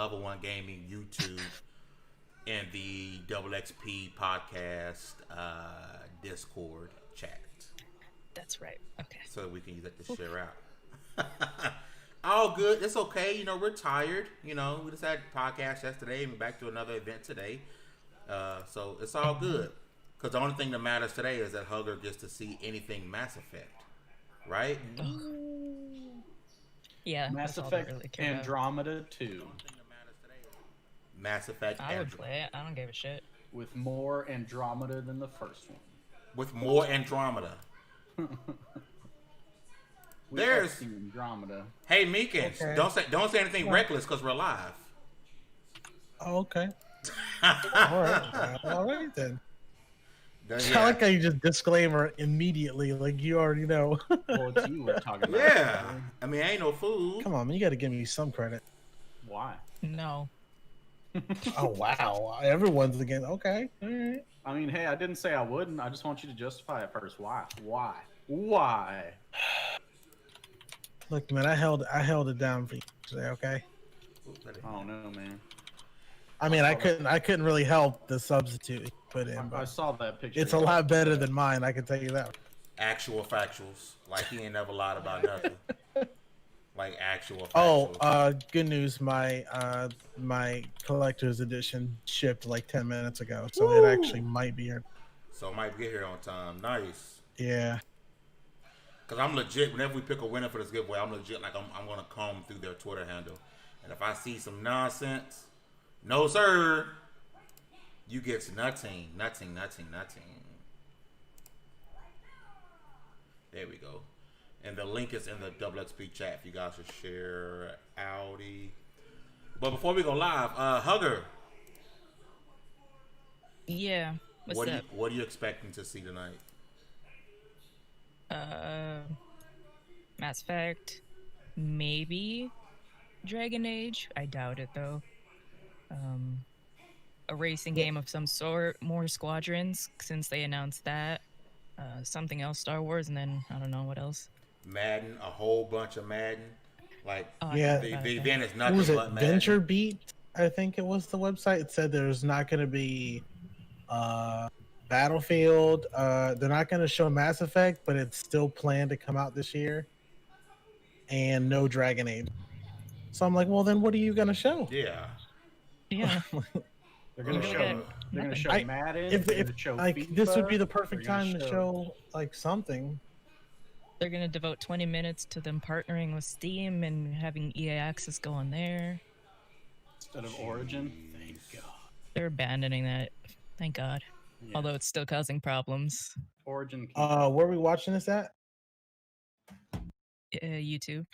Lv1 Gaming YouTube and the Double XP podcast Discord chat. That's right. Okay. So we can let this share out. All good. It's okay. You know, we're tired. You know, we just had podcast yesterday and we're back to another event today. So it's all good. Because the only thing that matters today is that Hugger gets to see anything Mass Effect. Right? Yeah. Mass Effect really Andromeda 2. Mass Effect I would play it. I don't give a shit. With more Andromeda than the first one. With more Andromeda. There's Andromeda. Hey Meekins, okay. don't say anything reckless because we're live. Oh, okay. All right then. I like how you just disclaimer immediately, like you already know. Well, it's you we're talking about. Yeah, I mean, ain't no food. Come on, man, you got to give me some credit. Why? No. Oh wow, everyone's again. Okay, all right. I mean, hey, I didn't say I wouldn't. I just want you to justify it first. Why? Look, man, I held it down for you today. Okay. I don't know, man. I mean, I couldn't really help the substitute you put in. But I saw that picture. It's a lot better than mine. I can tell you that. Actual factuals, like he ain't never lied about nothing. Like actual factuals. Oh, good news! My collector's edition shipped like 10 minutes ago, so it actually might be here. So it might get here on time. Nice. Yeah. Cause I'm legit. Whenever we pick a winner for this giveaway, I'm legit. Like I'm gonna comb through their Twitter handle, and if I see some nonsense, no sir, you get nothing. There we go. And the link is in the Double XP chat if you guys should share Audi. But before we go live, Hugger. Yeah. What's up? What are you expecting to see tonight? Mass Effect, maybe Dragon Age. I doubt it though. A racing game of some sort, more Squadrons since they announced that. Something else Star Wars, and then I don't know what else. Madden, a whole bunch of Madden. Like the event is nothing but Madden. Venture Beat, I think it was the website. It said there's not going to be Battlefield. They're not going to show Mass Effect, but it's still planned to come out this year. And no Dragon Age. So I'm like, well, then what are you going to show? Yeah. Yeah. They're going to show. They're going to show Madden. If like FIFA, this would be the perfect time to show like something. They're going to devote 20 minutes to them partnering with Steam and having EA Access go on there. Instead of Origin. Thank God. They're abandoning that. Thank God. Yeah. Although it's still causing problems. Origin. Where are we watching this at? YouTube.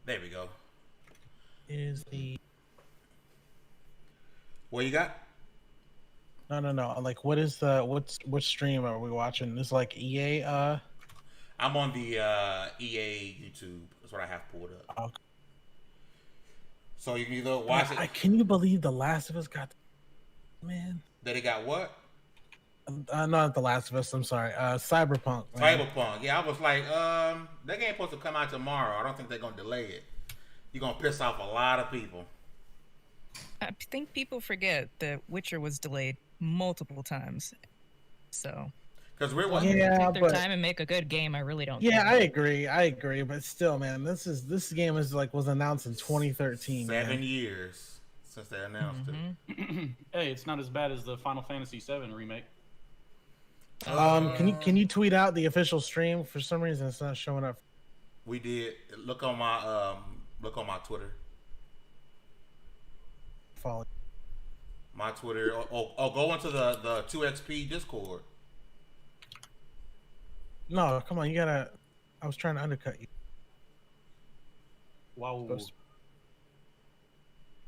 There we go. Is the what you got? No. Like, what what stream are we watching? This like EA. I'm on the EA YouTube. That's what I have pulled up. Okay. So you can either watch it. Can you believe The Last of Us got? Man. That it got what? Not The Last of Us. I'm sorry. Cyberpunk. Man. Cyberpunk. Yeah, I was like, that game supposed to come out tomorrow. I don't think they're gonna delay it. You're gonna piss off a lot of people. I think people forget that Witcher was delayed multiple times. So. Because we're take their time and make a good game. I really don't. Yeah, I agree. But still, man, this game was announced in 2013. 7 years since they announced it. Hey, it's not as bad as the Final Fantasy VII remake. Can you tweet out the official stream? For some reason, it's not showing up. We did. Look on my Twitter. Follow my Twitter. Oh, go into the 2XP Discord. No, come on, you gotta. I was trying to undercut you. Wow.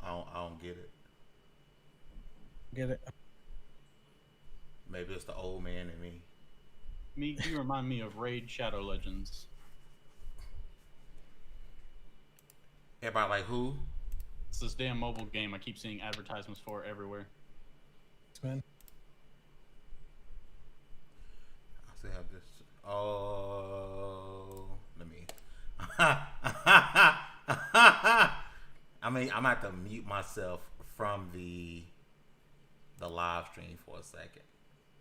I don't get it. Get it? Maybe it's the old man in me. You remind me of Raid Shadow Legends. Everybody like who? It's this damn mobile game. I keep seeing advertisements for it everywhere. Man. I still have this. Oh, let me. I mean, I'm gonna have to mute myself from the live stream for a second.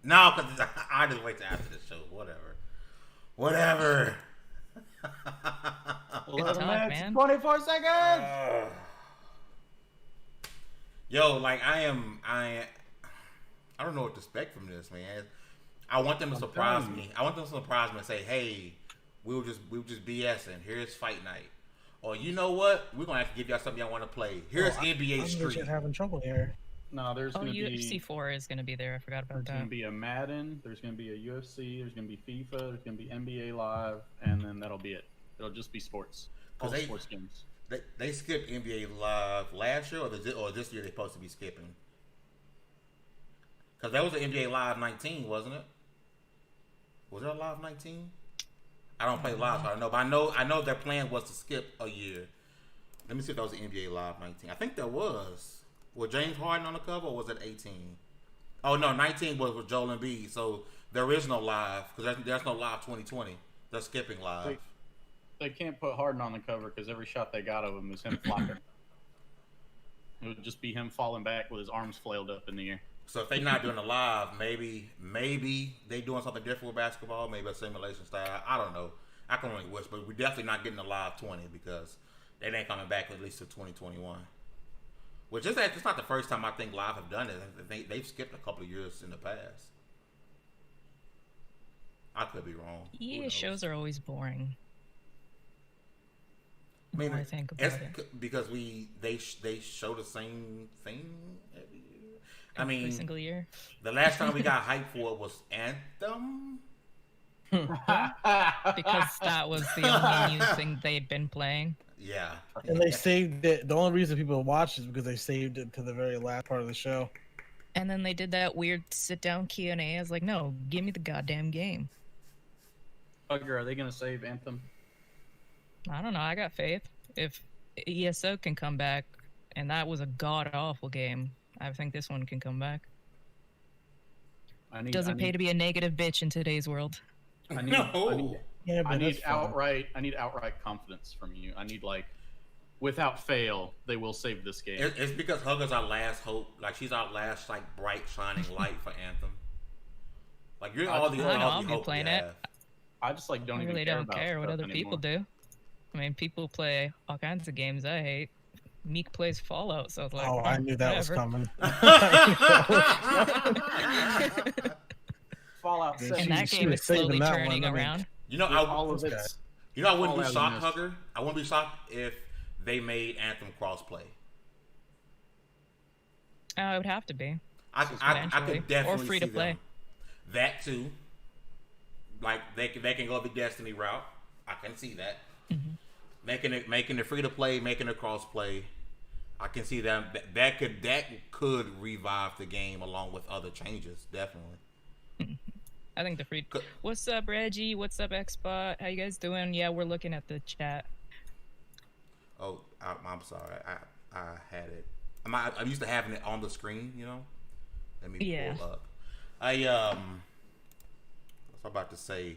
No, because I just wait till after the show. Whatever. 11 talk, minutes, man. 24 seconds. Yo, like I don't know what to expect from this, man. I want them to surprise me. I want them to surprise me and say, "Hey, we were just BSing. Here's fight night." Or you know what? We're gonna have to give y'all something y'all want to play. Here's NBA I'm Street. legit having trouble here. No, there's going to UFC be 4 is going to be there. I forgot about there's going to that. be a Madden, there's going to be a UFC, there's going to be FIFA, there's going to be NBA Live, and then that'll be it. It'll just be sports. All the sports games. They skipped NBA Live last year, or this year they're supposed to be skipping. Because that was an NBA Live 19, wasn't it? Was there a Live 19? I don't play Live, so I don't know. But I know their plan was to skip a year. Let me see if that was an NBA Live 19. I think there was. Was James Harden on the cover, or was it 18? Oh, no, 19 was with Joel Embiid. So there is no Live, because there's no Live 2020. They're skipping Live. They can't put Harden on the cover because every shot they got of him is him flopping. It would just be him falling back with his arms flailed up in the air. So if they're not doing a Live, maybe they doing something different with basketball, maybe a simulation style. I don't know. I can only wish, but we're definitely not getting a Live 20 because they ain't coming back at least to 2021. Which is it's not the first time I think Live have done it. They've skipped a couple of years in the past. I could be wrong. Yeah, shows are always boring. I mean, I think about it. Because they show the same thing every year. I mean, Every single year. The last time we got hyped for it was Anthem. Because that was the only new thing they'd been playing. Yeah. And they saved it. The only reason people watch is because they saved it to the very last part of the show. And then they did that weird sit-down Q&A. I was like, no, give me the goddamn game. Bugger, are they going to save Anthem? I don't know. I got faith. If ESO can come back, and that was a god-awful game, I think this one can come back. Doesn't pay to be a negative bitch in today's world. I need outright confidence from you. I need, like, without fail, they will save this game. It's because Hugger's our last hope. Like, she's our last, like, bright, shining light for Anthem. Like, you're all the I'll be hope playing we it. have. I just, like, don't I even really care don't about care what stuff other anymore. people do. I mean, people play all kinds of games I hate. Meek plays Fallout, so it's like, Oh, I knew that was whatever. coming. Fallout And 7. And that She game was is slowly saving that one, turning I mean, around. You know, all of it. I wouldn't all be out shocked, missed. Hugger. I wouldn't be shocked if they made Anthem crossplay. It would have to be. I Eventually. could definitely Or free to see play. them. That too. Like they can go the Destiny route. I can see that. Mm-hmm. Making it free to play, making it cross play. I can see that could revive the game along with other changes. Definitely. I think the free. What's up, Reggie? What's up, Xbot? How you guys doing? Yeah, we're looking at the chat. Oh, I'm sorry. I had it. I'm used to having it on the screen. You know. Let me pull up. What's I about to say?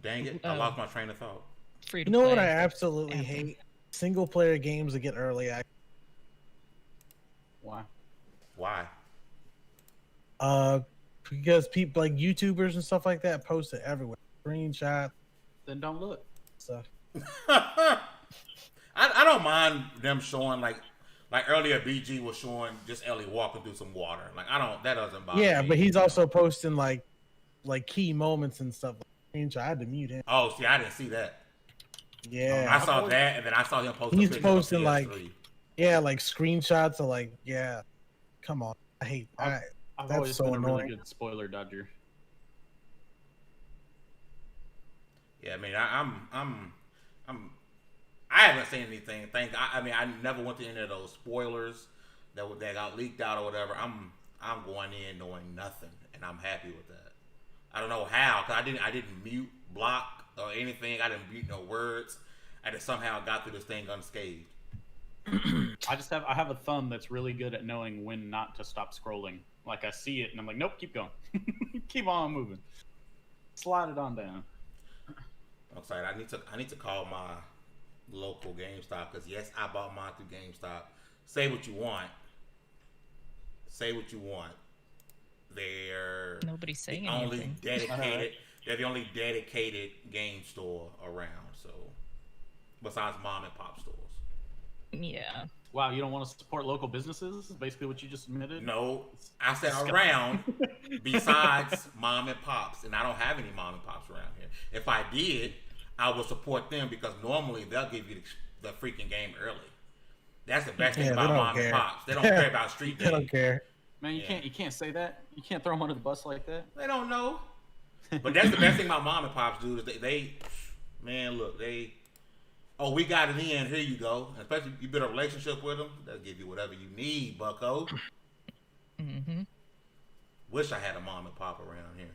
Dang it! I lost my train of thought. Free to You know play. what I absolutely Anthem. hate? Single player games that get early access. Why? Because people like YouTubers and stuff like that post it everywhere. Screenshot Then don't look. stuff. I don't mind them showing like earlier BG was showing just Ellie walking through some water. Like that doesn't bother Yeah, me. but he's also posting like key moments and stuff. Screenshot. I had to mute him. Oh, see, I didn't see that. Yeah, I saw that, and then I saw him post. He's a picture posting, of like, PS3. yeah, like screenshots of like, yeah. Come on, I hate. I've That's always so been a really annoying. good spoiler dodger. Yeah, I mean, I haven't seen anything. I mean, I never went to any of those spoilers that got leaked out or whatever. I'm going in knowing nothing, and I'm happy with that. I don't know how, cause I didn't mute, block, or anything. I didn't mute no words. I just somehow got through this thing unscathed. I have a thumb that's really good at knowing when not to stop scrolling. Like I see it and I'm like, nope, keep going. Keep on moving. Slide it on down. I'm sorry, I need to call my local GameStop because yes, I bought mine through GameStop. Say what you want. Say what you want. They're Nobody's saying the only anything. dedicated. They're the only dedicated game store around. So, besides mom and pop stores. Yeah. Wow, you don't want to support local businesses? Is basically what you just admitted? No, I said around besides mom and pops, and I don't have any mom and pops around here. If I did, I would support them because normally they'll give you the freaking game early. That's the best thing about mom and pops. They don't care about street games. They don't care. Man, you can't say that. You can't throw them under the bus like that. They don't know. But that's the best thing about mom and pops, dude. Is they man, look, oh, we got it in. Here you go. Especially if you build a relationship with them, they'll give you whatever you need, bucko. Mm-hmm. Wish I had a mom and pop around here.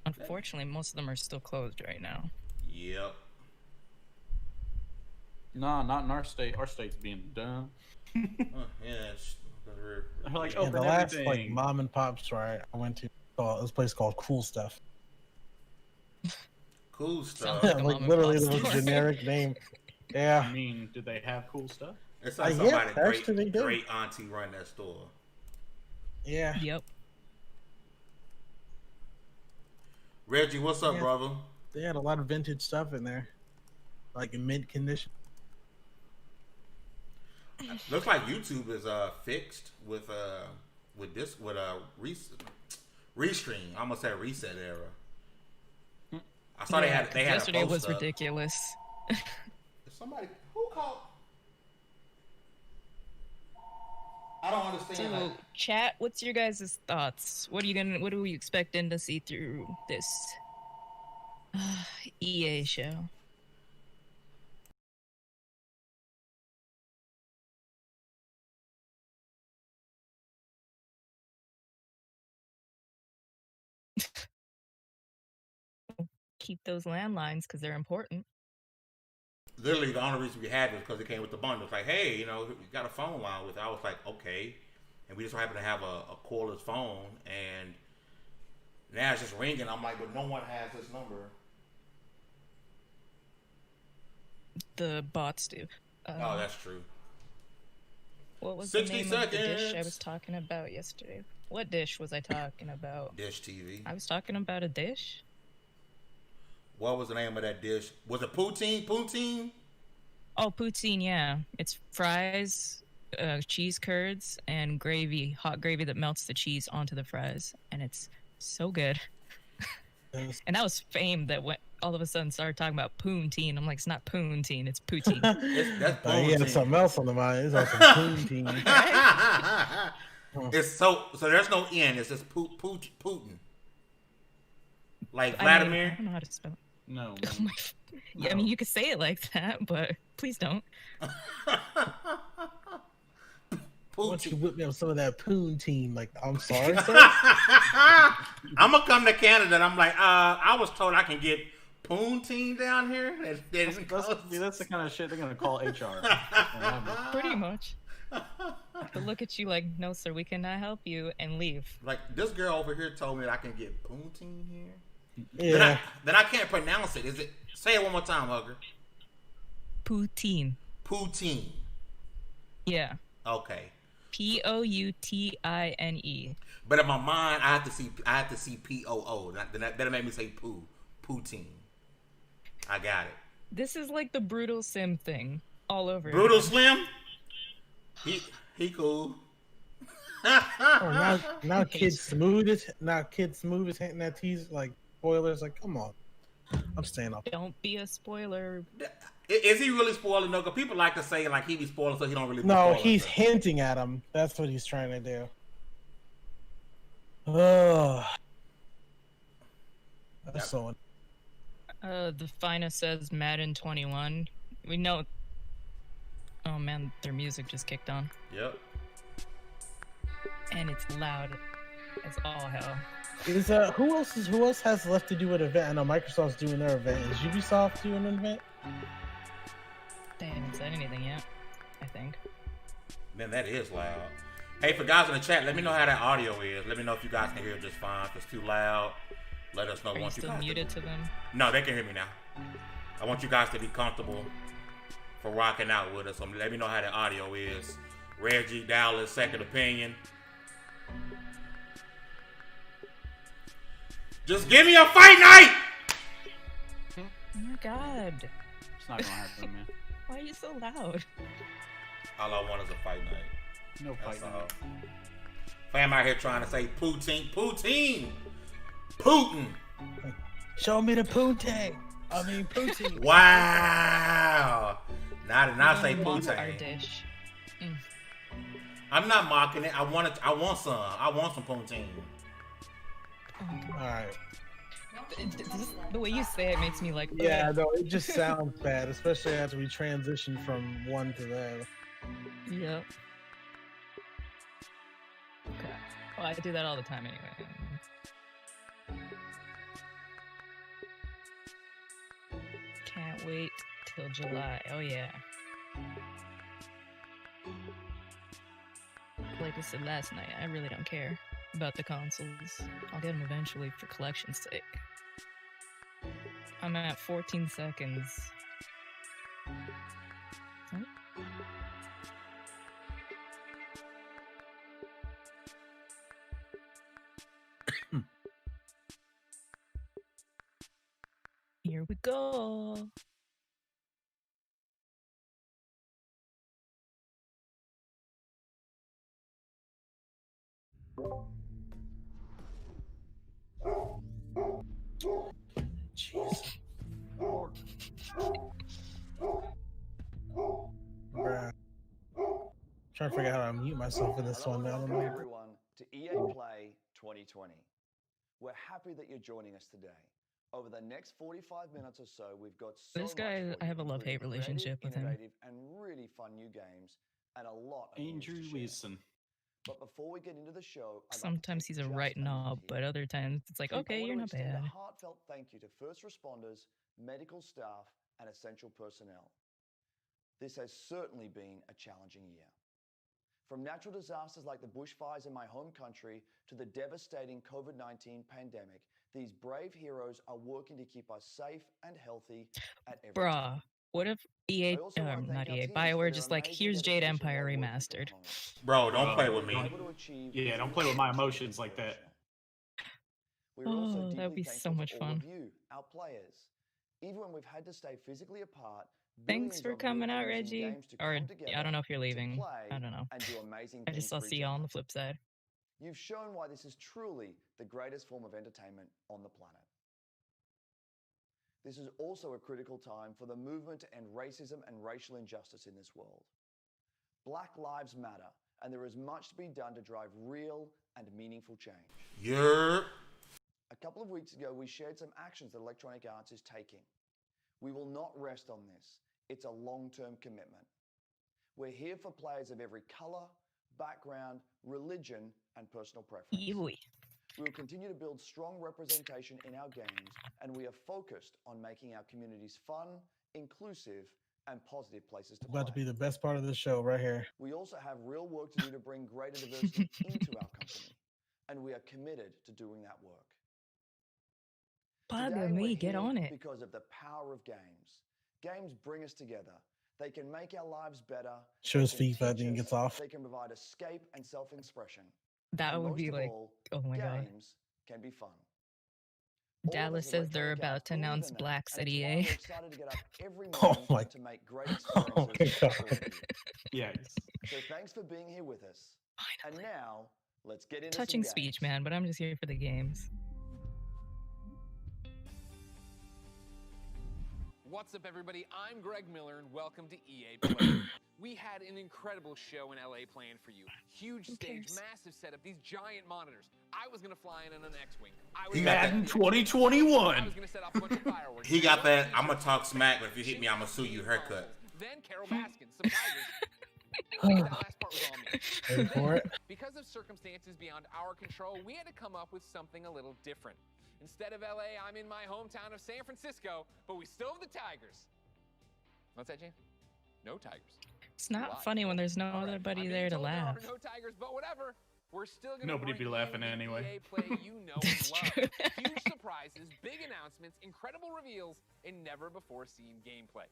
Unfortunately, most of them are still closed right now. Yep. Nah, not in our state. Our state's being dumb. Yeah. They're like, Yeah, open the last everything. mom and pop store I went to, this place called Cool Stuff. Cool stuff. Sounds like a Like mom and literally pop the store. generic name. I Yeah. mean, did they have cool stuff? It's like Yeah, somebody actually they do. great auntie run that store. Yeah. Yep. Reggie, what's up, Yeah. brother? They had a lot of vintage stuff in there. Like in mint condition. Looks like YouTube is fixed with restream. I almost said reset era. I saw they had yesterday a post was up. ridiculous. Somebody who called? I don't understand. So, Like, chat, what's your guys' thoughts? What are we expecting to see through this EA show? Keep those landlines because they're important. literally, the only reason we had it was because it came with the bundle. It's like, hey, you got a phone line with it. I was like, okay. And we just happen to have a cordless phone, and now it's just ringing. I'm like, but no one has this number. The bots do. Oh, that's true. What was 60 the name of the dish I seconds. was talking about yesterday? What dish was I talking about? Dish TV. I was talking about a dish. What was the name of that dish? Was it poutine? Poutine? Oh, poutine, yeah. It's fries, cheese curds, and gravy, hot gravy that melts the cheese onto the fries. And it's so good. And that was fame that went all of a sudden started talking about poutine. I'm like, it's not poutine, it's poutine. That's He had poutine. something else on the mind. It's also poutine. It's so there's no N. It's just Putin. Like I mean, Vladimir. I don't know how to spell it. No. Oh my yeah, I mean, you could say it like that, but please don't. Why don't you Putin. whip me up some of that poutine? Like, I'm sorry, sir. I'm gonna come to Canada and I'm like, I was told I can get poutine down here. That's the kind of shit they're gonna call HR. Pretty much. But look at you like, no, sir, we cannot help you, and leave. Like this girl over here told me that I can get poutine here. Yeah. Then I can't pronounce it. Is it? Say it one more time, Hugger. Poutine. Poutine. Yeah. Okay. Poutine. But in my mind, I have to see POO. That'll make me say poutine. I got it. This is like the Brutal Sim thing all over. Brutal again. Slim. He cool. Oh, now kids smooth as hitting that tease like spoilers. Like, come on. I'm staying up. Don't be a spoiler. Is he really spoiling? No, because people like to say like he be spoiling, so he don't really. Be No, spoiling he's stuff. hinting at him. That's what he's trying to do. Oh, that's so. The finest says Madden 21. We know. Oh man, their music just kicked on, Yep. and it's loud as all hell. Is who else has left to do an event? I know Microsoft's doing their event. Is Ubisoft doing an event? They haven't said anything yet, I think. Man, that is loud. Hey, for guys in the chat, let me know how that audio is. Let me know if you guys can hear it just fine. If it's too loud, let us know. Are you once you still guys muted to them? No, they can hear me now. I want you guys to be comfortable for rocking out with us. So let me know how the audio is. Reggie, Dallas, second opinion. Just give me a fight night! Oh my god. It's not gonna happen, man. Why are you so loud? All I want is a fight night. No That's fight. all. Fam out here trying to say Putin. Putin. Show me the Putin. I mean Putin. Wow. Now say Mock our Putin. dish. I'm not mocking it. I want some. I want some Putin. All right. The way you say it makes me like. Yeah, no, it just sounds bad, especially after we transition from one to the other. Yep. Okay. Well, I do that all the time anyway. Can't wait till July. Oh yeah. Like I said last night, I really don't care about the consoles. I'll get them eventually for collection's sake. I'm at 14 seconds. Oh. Here we go. Jeez. Bruh. Trying to figure out how to mute myself in this one. I don't Welcome know. everyone to EA Play 2020. We're happy that you're joining us today. Over the next 45 minutes or so, we've got so This much guy, for you, I have a love-hate including relationship creative, with him. innovative, and really fun new games, and a lot of news Andrew to share. Wilson. But before we get into the show, I'd like to Sometimes take he's a just right minute knob, here. but other times it's like, I okay, want you're to not extend bad. a heartfelt thank you to first responders, medical staff, and essential personnel. This has certainly been a challenging year. From natural disasters like the bushfires in my home country to the devastating COVID-19 pandemic, these brave heroes are working to keep us safe and healthy at every time. Bruh, what if EA, I also want to thank not our EA, teams for BioWare their just like, amazing here's Jade dedication Empire while working remastered. from home. Bro, don't play with We're me. able to achieve Yeah, don't these play with my things emotions like that. We are also Oh, that would deeply be so thankful much to all fun. of you, our players. Even when we've had to stay physically apart, Thanks billions for of you coming are out, using Reggie. games to Or, come together I don't know if you're to leaving. play I don't know. and do amazing I things just saw for each see you on other. the flip side. You've shown why this is truly the greatest form of entertainment on the planet. This is also a critical time for the movement to end racism and racial injustice in this world. Black lives matter, and there is much to be done to drive real and meaningful change. You're. A couple of weeks ago, we shared some actions that Electronic Arts is taking. We will not rest on this. It's a long-term commitment. We're here for players of every color, background, religion, and personal preference. Ewy. We will continue to build strong representation in our games, and we are focused on making our communities fun, inclusive, and positive places to About to play. be the best part of the show right here. We also have real work to do to bring greater diversity into our company, and we are committed to doing that work. Bugger Today, me, we're get here on it. because of the power of games. Games bring us together. They can make our lives better. Shows They can FIFA and teach then us. gets off. They can provide escape and self-expression. That And would most be of like, all, oh my god. games can be fun. All of Dallas us at says they're Electronic about Arts to believe announce in that, blacks and at it's why EA. we're excited to get up every Oh morning my- to make great Oh my experiences God. for all of you. Yikes. So thanks for being here with us. And Finally. now, let's get into Touching some speech, games. man, but I'm just here for the games. What's up, everybody? I'm Greg Miller, and welcome to EA Play. We had an incredible show in LA planned for you. Huge stage, cares? massive setup, these giant monitors. I was gonna fly in on an X-wing. I He was got gonna that- set the X-wing. I 2021. was gonna set off a bunch of fireworks. He got that. I'm gonna talk smack, but if you hit me, I'm gonna sue you. Haircut. Then Carol Baskin, some tigers. That last part was all me. Ready for it? Because of circumstances beyond our control, we had to come up with something a little different. Instead of LA, I'm in my hometown of San Francisco, but we still have the Tigers. What's that, James? no tigers. It's not Why? funny when there's no All right, other I'm there to being told laugh. There are no tigers, but whatever. We're still gonna Nobody bring be laughing you the anyway. EA play you know and That's love. true. Huge surprises, big announcements, incredible reveals, and never before seen gameplay.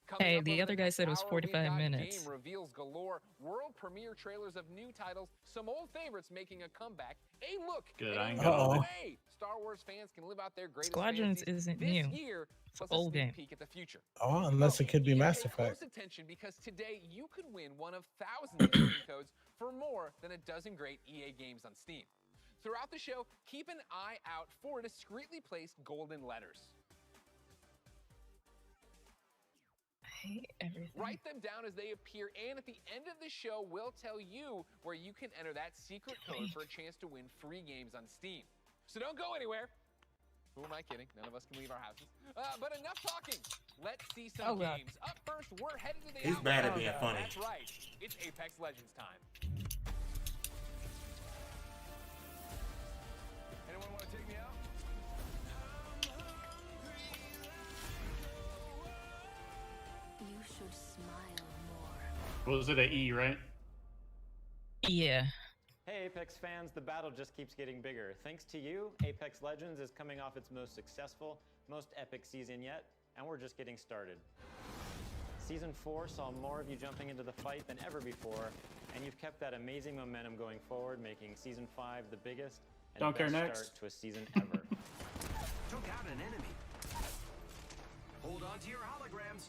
Coming Hey, up the over other the guy next said it was hour, we've 45 got minutes. Game reveals galore, world premiere trailers of new titles, some old favorites making a comeback, a look Good, at I ain't a gonna new lie. way Star Wars fans can live out their greatest Squadrons fantasies isn't this new. year, It's an plus a old sneak game. peek at the future. Oh, unless it could be You Mass pay close Effect. attention because today you could win one of thousands of Steam codes for more than a dozen great EA games on Steam. Throughout the show, keep an eye out for discreetly placed golden letters. I hate everything. Write them down as they appear, and at the end of the show, we'll tell you where you can enter that secret code for a chance to win free games on Steam. So don't go anywhere. Who am I kidding? None of us can leave our houses. But enough talking. Let's see some Oh, God. games. Up first, we're headed to the He's bad at Outlaws. being funny. That's right. It's Apex Legends time. Anyone want to take me out? You should smile more. Was it an E, right? Yeah. Hey Apex fans, the battle just keeps getting bigger. Thanks to you, Apex Legends is coming off its most successful, most epic season yet, and we're just getting started. Season 4 saw more of you jumping into the fight than ever before, and you've kept that amazing momentum going forward, making Season 5 the biggest and Don't care best next. start to a season ever. Took out an enemy. Hold on to your holograms.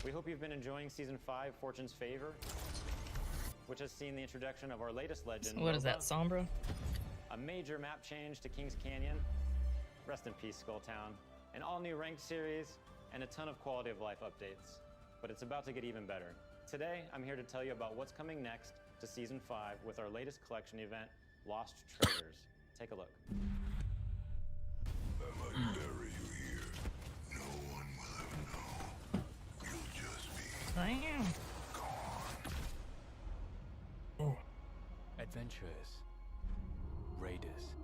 We hope you've been enjoying Season 5, Fortune's Favor, which has seen the introduction of our latest legend, What is that, Lv1, Sombra? a major map change to Kings Canyon, rest in peace Skulltown, an all-new ranked series, and a ton of quality of life updates. But it's about to get even better. Today, I'm here to tell you about what's coming next to Season 5 with our latest collection event, Lost Treasures. Take a look. I might bury you here. No one will ever know. You'll just be Damn. gone. Adventurers, raiders,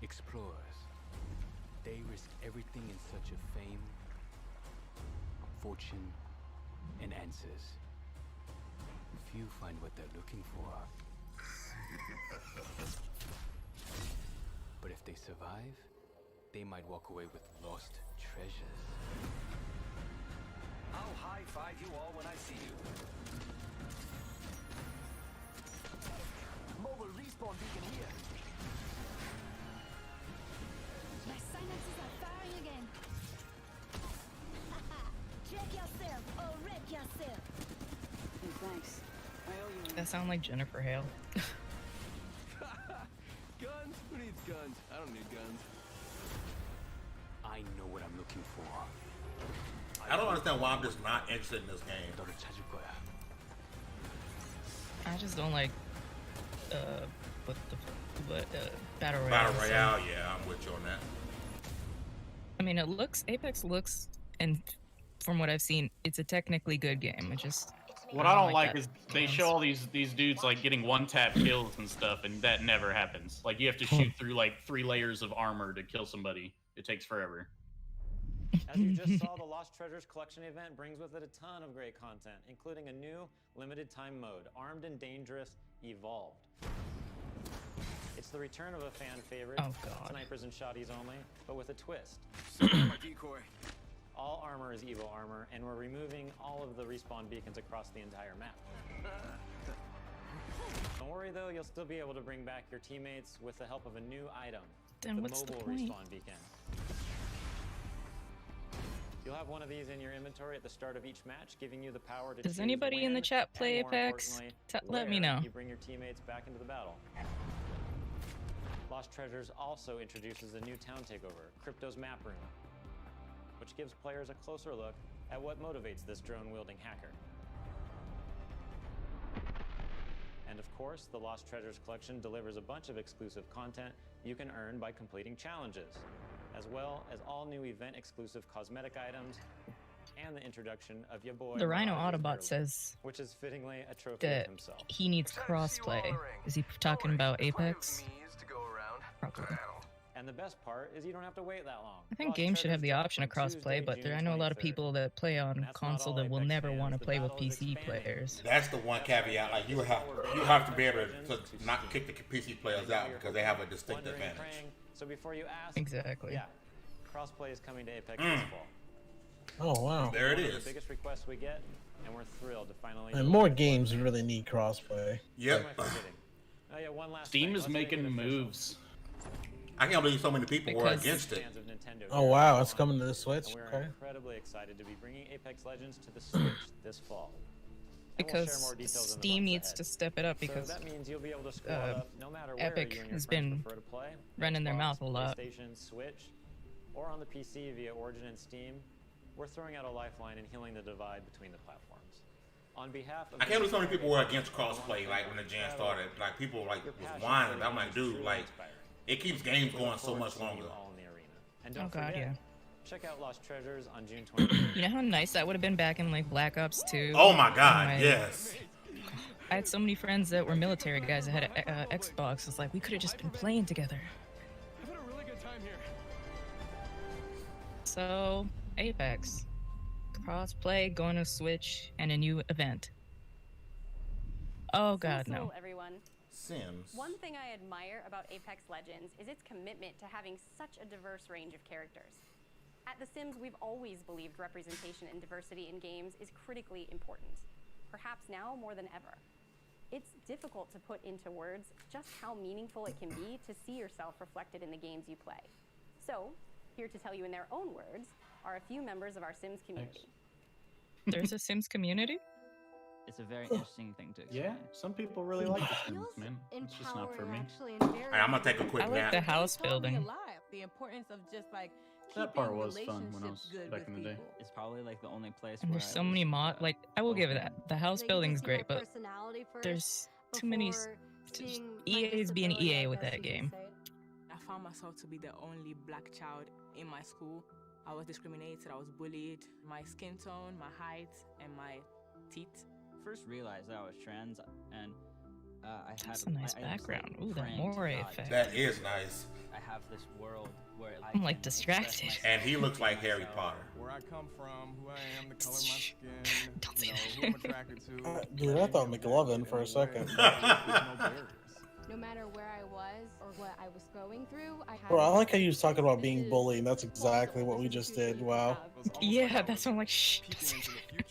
explorers, they risk everything in search of fame, fortune, and answers. Few find what they're looking for. But if they survive, they might walk away with lost treasures. I'll high-five you all when I see you. Mobile respawn beacon here. My synapses are firing again. Check yourself or wreck yourself. Hey, thanks. I owe you one. That sound like Jennifer Hale. Guns? Who needs guns? I don't need guns. I know what I'm looking for. I don't understand why I'm just not interested in this game. 너를 찾을 거야. I just don't like, Battle Royale. Battle so- Royale, yeah, I'm with you on that. I mean, Apex looks, and from what I've seen, it's a technically good game. It just, What I don't like that is they balance. show all these dudes like getting one-tap kills and stuff, and that never happens. Like you have to shoot through like 3 layers of armor to kill somebody. It takes forever. As you just saw, the Lost Treasures collection event brings with it a ton of great content, including a new limited time mode, Armed and Dangerous Evolved. It's the return of a fan favorite, Oh, God. snipers and shotties only, but with a twist. My decoy. All armor is Evo armor, and we're removing all of the respawn beacons across the entire map. Don't worry though, you'll still be able to bring back your teammates with the help of a new item, Then the what's the mobile point? respawn beacon. You'll have one of these in your inventory at the start of each match, giving you the power to Does choose anybody in the when, chat play and more Apex? importantly, Let me where know. You bring your teammates back into the battle. Lost Treasures also introduces a new town takeover, Crypto's Map Room, which gives players a closer look at what motivates this drone-wielding hacker. And of course, the Lost Treasures collection delivers a bunch of exclusive content you can earn by completing challenges, as well as all new event-exclusive cosmetic items and the introduction of your boy, The Rhino Mojave Autobot Merlin, says which is fittingly a trophy that of himself. he needs crossplay. Is he talking about Apex? Probably. And the best part is you don't have to wait that long. I think games should have the option of crossplay, but I know a lot of people that play on console that will never want to play with PC players. That's the one caveat. Like you have to be able to not kick the PC players out because they have a distinct advantage. So before you ask, Exactly. Yeah, crossplay is coming to Apex this fall. Oh wow. There it One of is. the biggest requests we get, and we're thrilled to finally. And more games really need crossplay. Yep. What am I forgetting? Oh yeah, one last Steam thing. is Let's make making it official. moves. I can't believe so many people were Because- against it. Fans of Nintendo Oh here. wow, it's coming to the Switch. And we're Okay. incredibly excited to be bringing Apex Legends to the Switch this fall. And we'll share Because more details in the Steam months needs ahead. to step it up because so that means you'll be able to scroll it up no matter where Epic you and your has friends been prefer to play. running their Xbox, mouth a lot. PlayStation, Switch, or on the PC via Origin and Steam. We're throwing out a lifeline and healing the divide between the platforms. On behalf of I can't believe so many people were against crossplay. Like when the gen started, like people like was whining. I'm like, dude, like it keeps games going so much longer. And don't Oh god, forget, yeah. check out Lost Treasures on June 23rd. You know how nice that would have been back in like Black Ops 2? Oh my god, My- yes. I had so many friends that were military guys that had Xbox. It's like we could have just been playing together. I've had a really good time here. So Apex, crossplay, going to Switch, and a new event. Oh god, So, no. everyone. Sims. One thing I admire about Apex Legends is its commitment to having such a diverse range of characters. At The Sims, we've always believed representation and diversity in games is critically important, perhaps now more than ever. It's difficult to put into words just how meaningful it can be to see yourself reflected in the games you play. So, here to tell you in their own words are a few members of our Sims community. There's a Sims community? It's a very interesting thing to explain. Yeah, some people really like the Sims, man. It's just not for me. Alright, I'm gonna take a quick I like nap. the house building. The importance of just like That part keeping was fun when I was relationships good back in with the day. people. It's probably like the only place And where there's so many like I will give it that. The house building's great, but there's too many. EA's being EA with that game. I found myself to be the only black child in my school. I was discriminated, I was bullied. My skin tone, my height, and my teeth. First realized that I was trans, and I had That's a nice I am background. so Ooh, that praying to moire God effect. That is nice. I have this world where I I'm like can distracted. express And he myself, looks like be Harry myself. Potter. Where I come from, who I am, the color of my skin, Don't say you know, that. who I'm attracted to. Dude, I thought McLovin for a second. No matter where I was or what I was going through, I had. Bro, I like how you was talking about being bullied, and that's exactly what we just did. Wow. Yeah, that's what I'm like. Shh.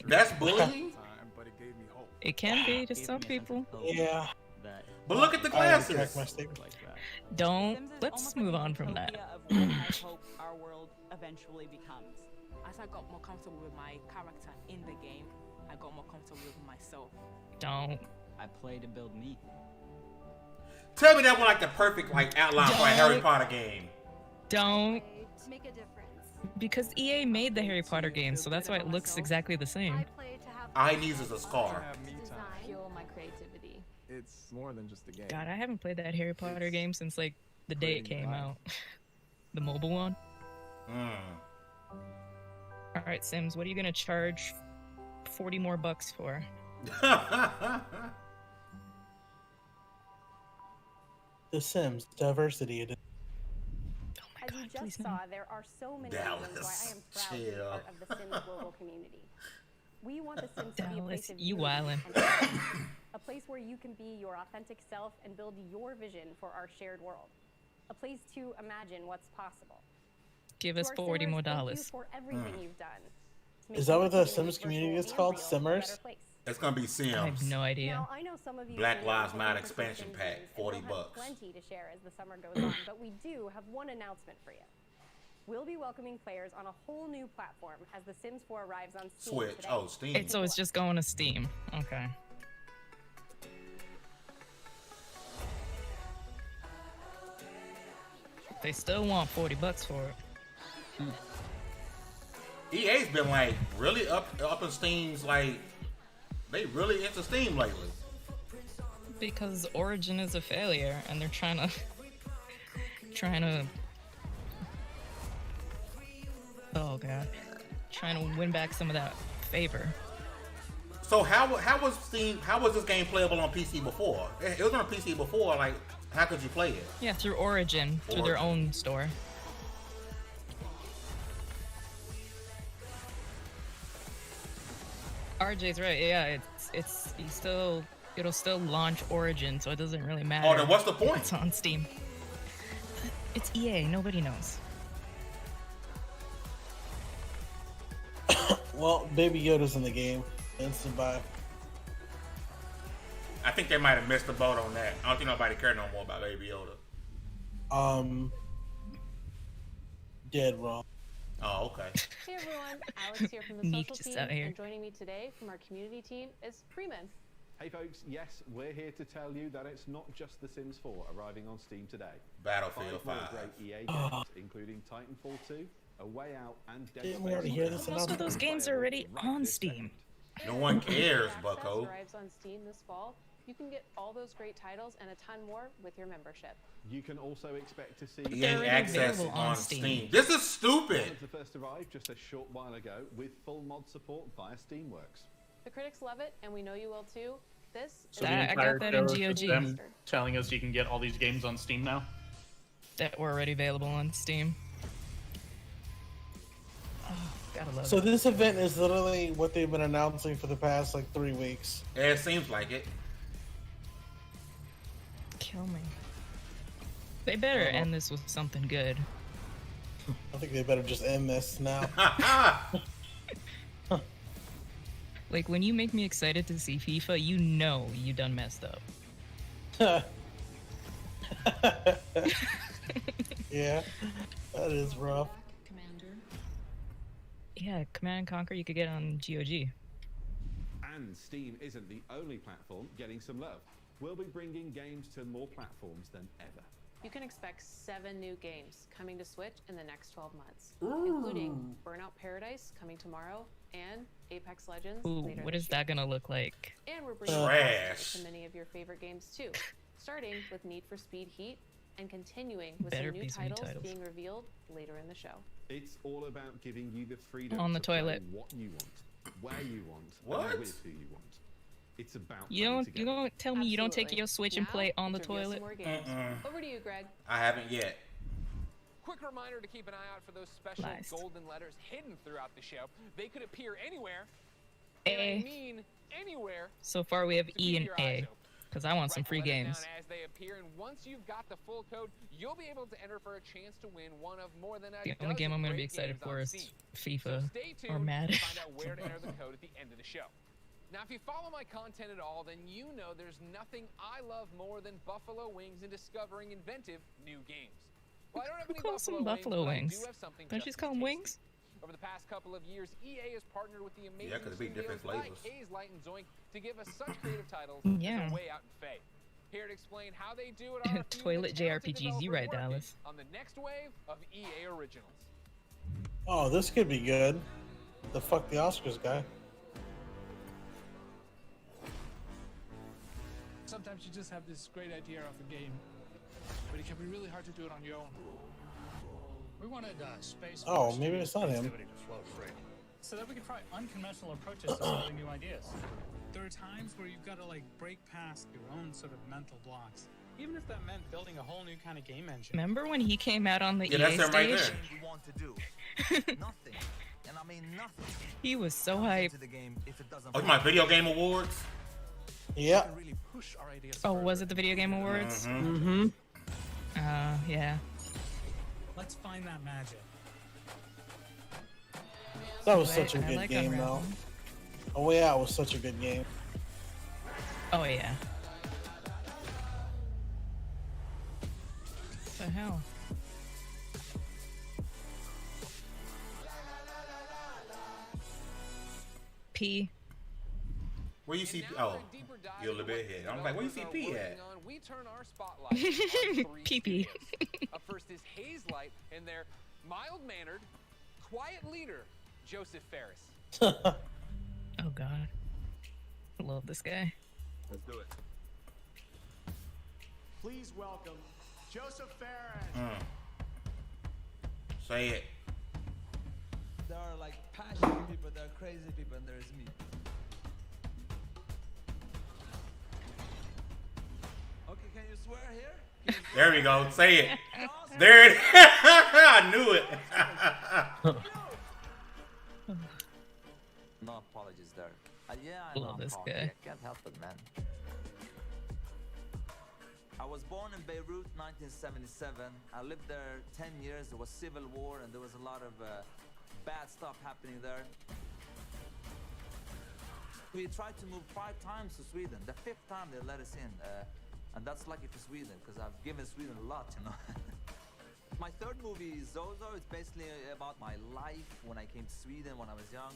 That's bullying? But it gave me hope. It can be to Gave some me a sense of people. hope Yeah. that But look at the I retract glasses. my statement. like that. Don't. Sims is Let's almost move like a on from that. utopia of what I hope our world eventually becomes. As I got more comfortable with my character in the game, I got more comfortable with myself. Don't. I play to build me. Tell me that one like the perfect like outline for a Harry Don't. Potter game. Don't. To make a difference. Because EA made the Harry Potter games, so that's why it looks exactly the same. I play to have. All he needs is a scar. Have me time. Design. Fuel my creativity. It's more than just a game. God, I haven't played that Harry Potter game since like the day it came out. The mobile one. All right, Sims, what are you gonna charge 40 more bucks for? The Sims diversity edition. Oh my As god, you please just no. saw, there are so many reasons why I am proud to be chill. part of the Sims global community. We want the Sims to be a place Dallas, of you unity wildin'. and happiness, a place where you can be your authentic self and build your vision for our shared world, a place to imagine what's possible. Give To us our 40 Simmers, more thank you dollars. for everything you've done to make Is that your what the community Sims community virtual is and called? real a Simmers? better place. It's gonna be Sims. I have no idea. Now, I know some of you Black may Lives be Matter looking for expansion Sims pack, games, and 40 we'll have bucks. plenty to share as the summer goes on, but we do have one announcement for you. We'll be welcoming players on a whole new platform as The Sims 4 arrives on Steam Switch. today. Oh, Steam. So it's just going to Steam. Okay. They still want 40 bucks for it. EA's been like really up in Steam's like they really into Steam lately. Because Origin is a failure, and they're trying to oh god, trying to win back some of that favor. So how was this game playable on PC before? It was on PC before, like How could you play it? Yeah, through Origin, through their own store. RJ's right. Yeah, it'll still launch Origin, so it doesn't really matter. Oh, then what's the point? It's on Steam. It's EA. Nobody knows. Well, Baby Yoda's in the game. Instant buy. I think they might have missed the boat on that. I don't think nobody cared no more about Baby Yoda. Dead wrong. Oh, okay. Hey everyone, Alex here from the Meek social just team, out here. and joining me today from our community team is Freeman. Hey folks, yes, we're here to tell you that it's not just The Sims 4 arriving on Steam today. Battlefield 5 more 5. great EA games, including Titanfall 2, A Way Out, and Dead Didn't we already hear this Most of those games are already on Steam. No one cares, Access bucko. arrives on Steam this fall. You can get all those great titles and a ton more with your membership. You can also expect to see EA Access on Steam. This is stupid. One of the first arrived just a short while ago with full mod support via Steamworks. The critics love it, and we know you will too. This So is the I got that in GOG. them telling us you can get all these games on Steam now. That were already available on Steam. Oh, gotta love So it. this event is literally what they've been announcing for the past like 3 weeks. Yeah, it seems like it. Kill me. They better end this with something good. I think they better just end this now. Like, when you make me excited to see FIFA, you know you done messed up. Yeah, that is rough. Yeah, Command & Conquer you could get on GOG. And Steam isn't the only platform getting some love. We'll be bringing games to more platforms than ever. You can expect 7 new games coming to Switch in the next 12 months, including Burnout Paradise coming tomorrow and Apex Legends Ooh, later what this is that gonna look like? year. And we're bringing Trash. to many of your favorite games too, starting with Need for Speed Heat and continuing with Better some new be some new titles titles. being revealed later in the show. It's all about giving you the freedom On the to play toilet. what you want, where you want, What? and with who you want. It's about You playing don't together. tell me you don't take Absolutely. your Switch and Now, play on the let's reveal some toilet? more games. Over to you, Greg. I haven't yet. Quick reminder to keep an eye out for those special Lies. golden letters hidden throughout the show. They could appear anywhere. A. And I mean anywhere. So far we have So E keep and your eyes A, open. because I want some Write free the letters games. down as they appear, and once you've got the full code, you'll be able to enter for a chance to win one of more than a The only game dozen I'm gonna be great excited games for on is Steam. FIFA So stay tuned or Madden. to find out where to enter the code at the end of the show. Now, if you follow my content at all, then you know there's nothing I love more than buffalo wings and discovering inventive new games. Well, I don't have any Call some buffalo buffalo wings, wings. but I do have something Don't you just just call as them tasty. wings? Over the past couple of years, EA has partnered with the amazing 'cause it'd be different studios like flavors. Haze Light and Zoink to give us such creative titles Yeah. as A Way Out and Faye. Here to explain how they do it are a few of the Toilet talented JRPGs, you right, developers working Dallas. on the next wave of EA originals. Oh, this could be good. The fuck the Oscars guy. Sometimes you just have this great idea of a game, but it can be really hard to do it on your own. We wanted space. for Oh, our maybe it's not him. creativity to flow free, so that we could try unconventional approaches to solving new ideas. There are times where you've got to like break past your own sort of mental blocks, even if that meant building a whole new kind of game engine. Remember when he came out on the Yeah, EA that's him right stage? there. You want to do nothing, and I mean nothing. He was so hyped. To the game if it doesn't. Oh, my video game awards. Yeah. We can really push our ideas. Oh, was it the Video Game Awards? Mm-hmm. Yeah. Let's find that magic. That was such a I good like game, though. Unravel. A Way Out was such a good game. Oh yeah. What the hell? P. Where you see? Oh, you're a little bit ahead. I'm like, where you see P at? We turn our spotlight on three Pee-pee. studios. Up first is Haze Light and their mild-mannered, quiet leader, Joseph Ferriss. Oh god. I love this guy. Let's do it. Please welcome Joseph Ferriss. Say it. There are like passionate people, there are crazy people, and there is me. Okay, can you swear here? There we go. Say it. There it. I knew it. No apologies there. Yeah, I Love know I'm this cocky. guy. I can't help it, man. I was born in Beirut, 1977. I lived there 10 years. There was civil war, and there was a lot of bad stuff happening there. We tried to move 5 times to Sweden. The 5th time they let us in, and that's lucky for Sweden because I've given Sweden a lot, you know. My 3rd movie, Zozo, it's basically about my life when I came to Sweden when I was young.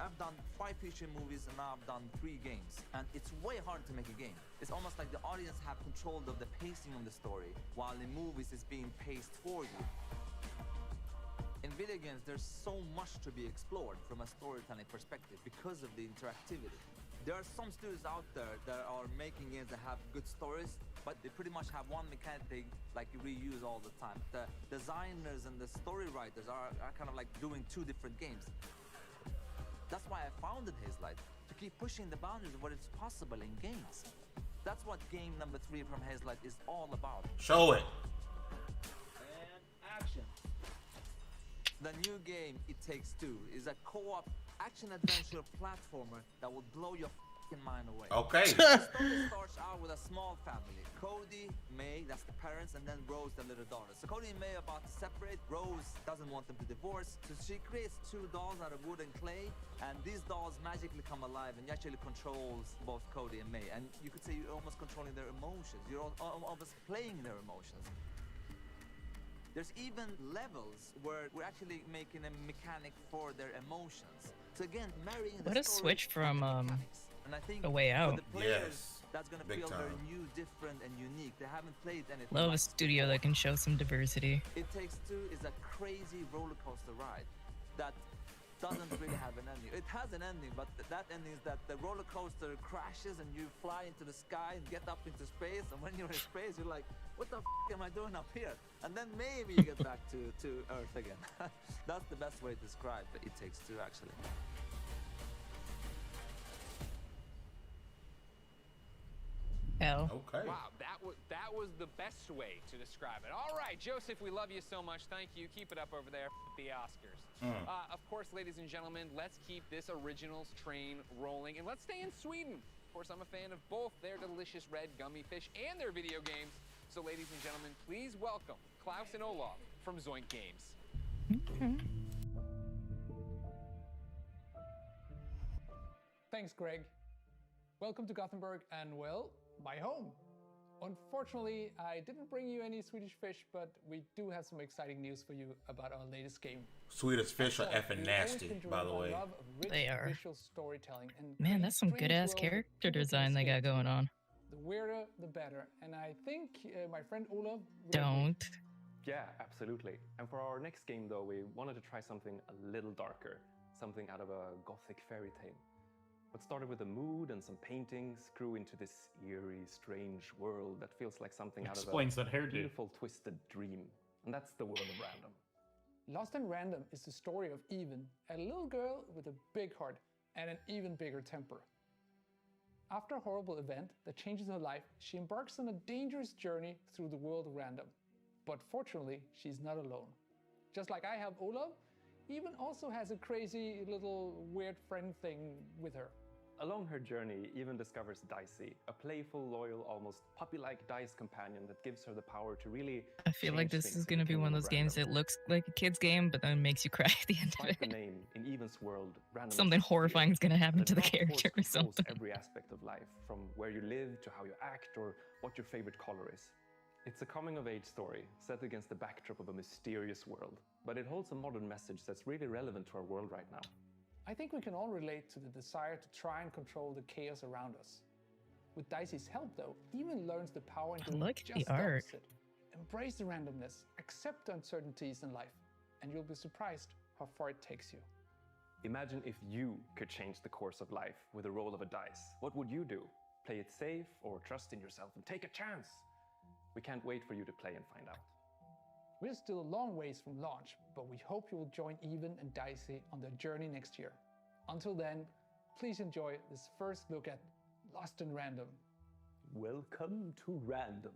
I've done 5 feature movies and now I've done 3 games. And it's way harder to make a game. It's almost like the audience have control of the pacing of the story, while in movies it's being paced for you. In video games, there's so much to be explored from a storytelling perspective because of the interactivity. There are some studios out there that are making games that have good stories, but they pretty much have one mechanic they like reuse all the time. The designers and the story writers are kind of like doing 2 different games. That's why I founded Hazelight, to keep pushing the boundaries of what is possible in games. That's what game number 3 from Hazelight is all about. Show it. And action. The new game, It Takes Two, is a co-op action-adventure platformer that will blow your f***ing mind away. Okay. The story starts out with a small family. Cody, May, that's the parents, and then Rose, the little daughter. So Cody and May are about to separate. Rose doesn't want them to divorce, so she creates 2 dolls out of wood and clay, and these dolls magically come alive, and you actually controls both Cody and May. And you could say you're almost controlling their emotions. You're almost playing their emotions. There's even levels where we're actually making a mechanic for their emotions. So again, marrying the What a story switch from and I think A Way Out. for the players, Yes, that's gonna big feel time. very new, different, and unique. They haven't played anything. Love a like studio that can show some diversity. It Takes Two is a crazy roller coaster ride that doesn't really have an ending. It has an ending, but that ending is that the roller coaster crashes and you fly into the sky and get up into space. And when you're in space, you're like, what the f am I doing up here? And then maybe you get back to Earth again. That's the best way to describe It Takes Two, actually. Hell. Okay. Wow, that was the best way to describe it. All right, Joseph, we love you so much. Thank you. Keep it up over there at the Oscars. Of course, ladies and gentlemen, let's keep this originals train rolling, and let's stay in Sweden. Of course, I'm a fan of both their delicious red gummy fish and their video games. So, ladies and gentlemen, please welcome Klaus and Olaf from Zoink Games. Thanks, Greg. Welcome to Gothenburg and, well, my home. Unfortunately, I didn't bring you any Swedish fish, but we do have some exciting news for you about our latest game. Swedish fish are effing We've nasty, always been by the driven way. love of rich They are. visual storytelling and Man, that's some strange good-ass world character that people design can they got escape to. going on. The weirder, the better. And I think my friend Olaf... Don't. Yeah, absolutely. And for our next game, though, we wanted to try something a little darker, something out of a gothic fairy tale. What started with a mood and some paintings grew into this eerie, strange world that feels like something out of Explains a that hairdo. beautiful, twisted dream. And that's the world of random. Lost and Random is the story of Even, a little girl with a big heart and an even bigger temper. After a horrible event that changes her life, she embarks on a dangerous journey through the world of random. But fortunately, she's not alone. Just like I have Olaf, Even also has a crazy little weird friend thing with her. Along her journey, Even discovers Dicey, a playful, loyal, almost puppy-like dice companion that gives her the power to really I feel like change this things is in going to the be one of kingdom those games random. that looks like a kid's game, but then makes you cry at the end of Despite the it. name, in Even's world, randomness Something is horrifying is going to happen but to the the dark force character or controls something. every aspect of life, from where you live to how you act or what your favorite color is. It's a coming-of-age story set against the backdrop of a mysterious world, but it holds a modern message that's really relevant to our world right now. I think we can all relate to the desire to try and control the chaos around us. With Dicey's help, though, Even learns the power in I doing like just the art. opposite. Embrace the randomness, accept the uncertainties in life, and you'll be surprised how far it takes you. Imagine if you could change the course of life with a roll of a dice. What would you do? Play it safe or trust in yourself and take a chance? We can't wait for you to play and find out. We're still a long ways from launch, but we hope you will join Even and Dicey on their journey next year. Until then, please enjoy this first look at Lost and Random. Welcome to Random.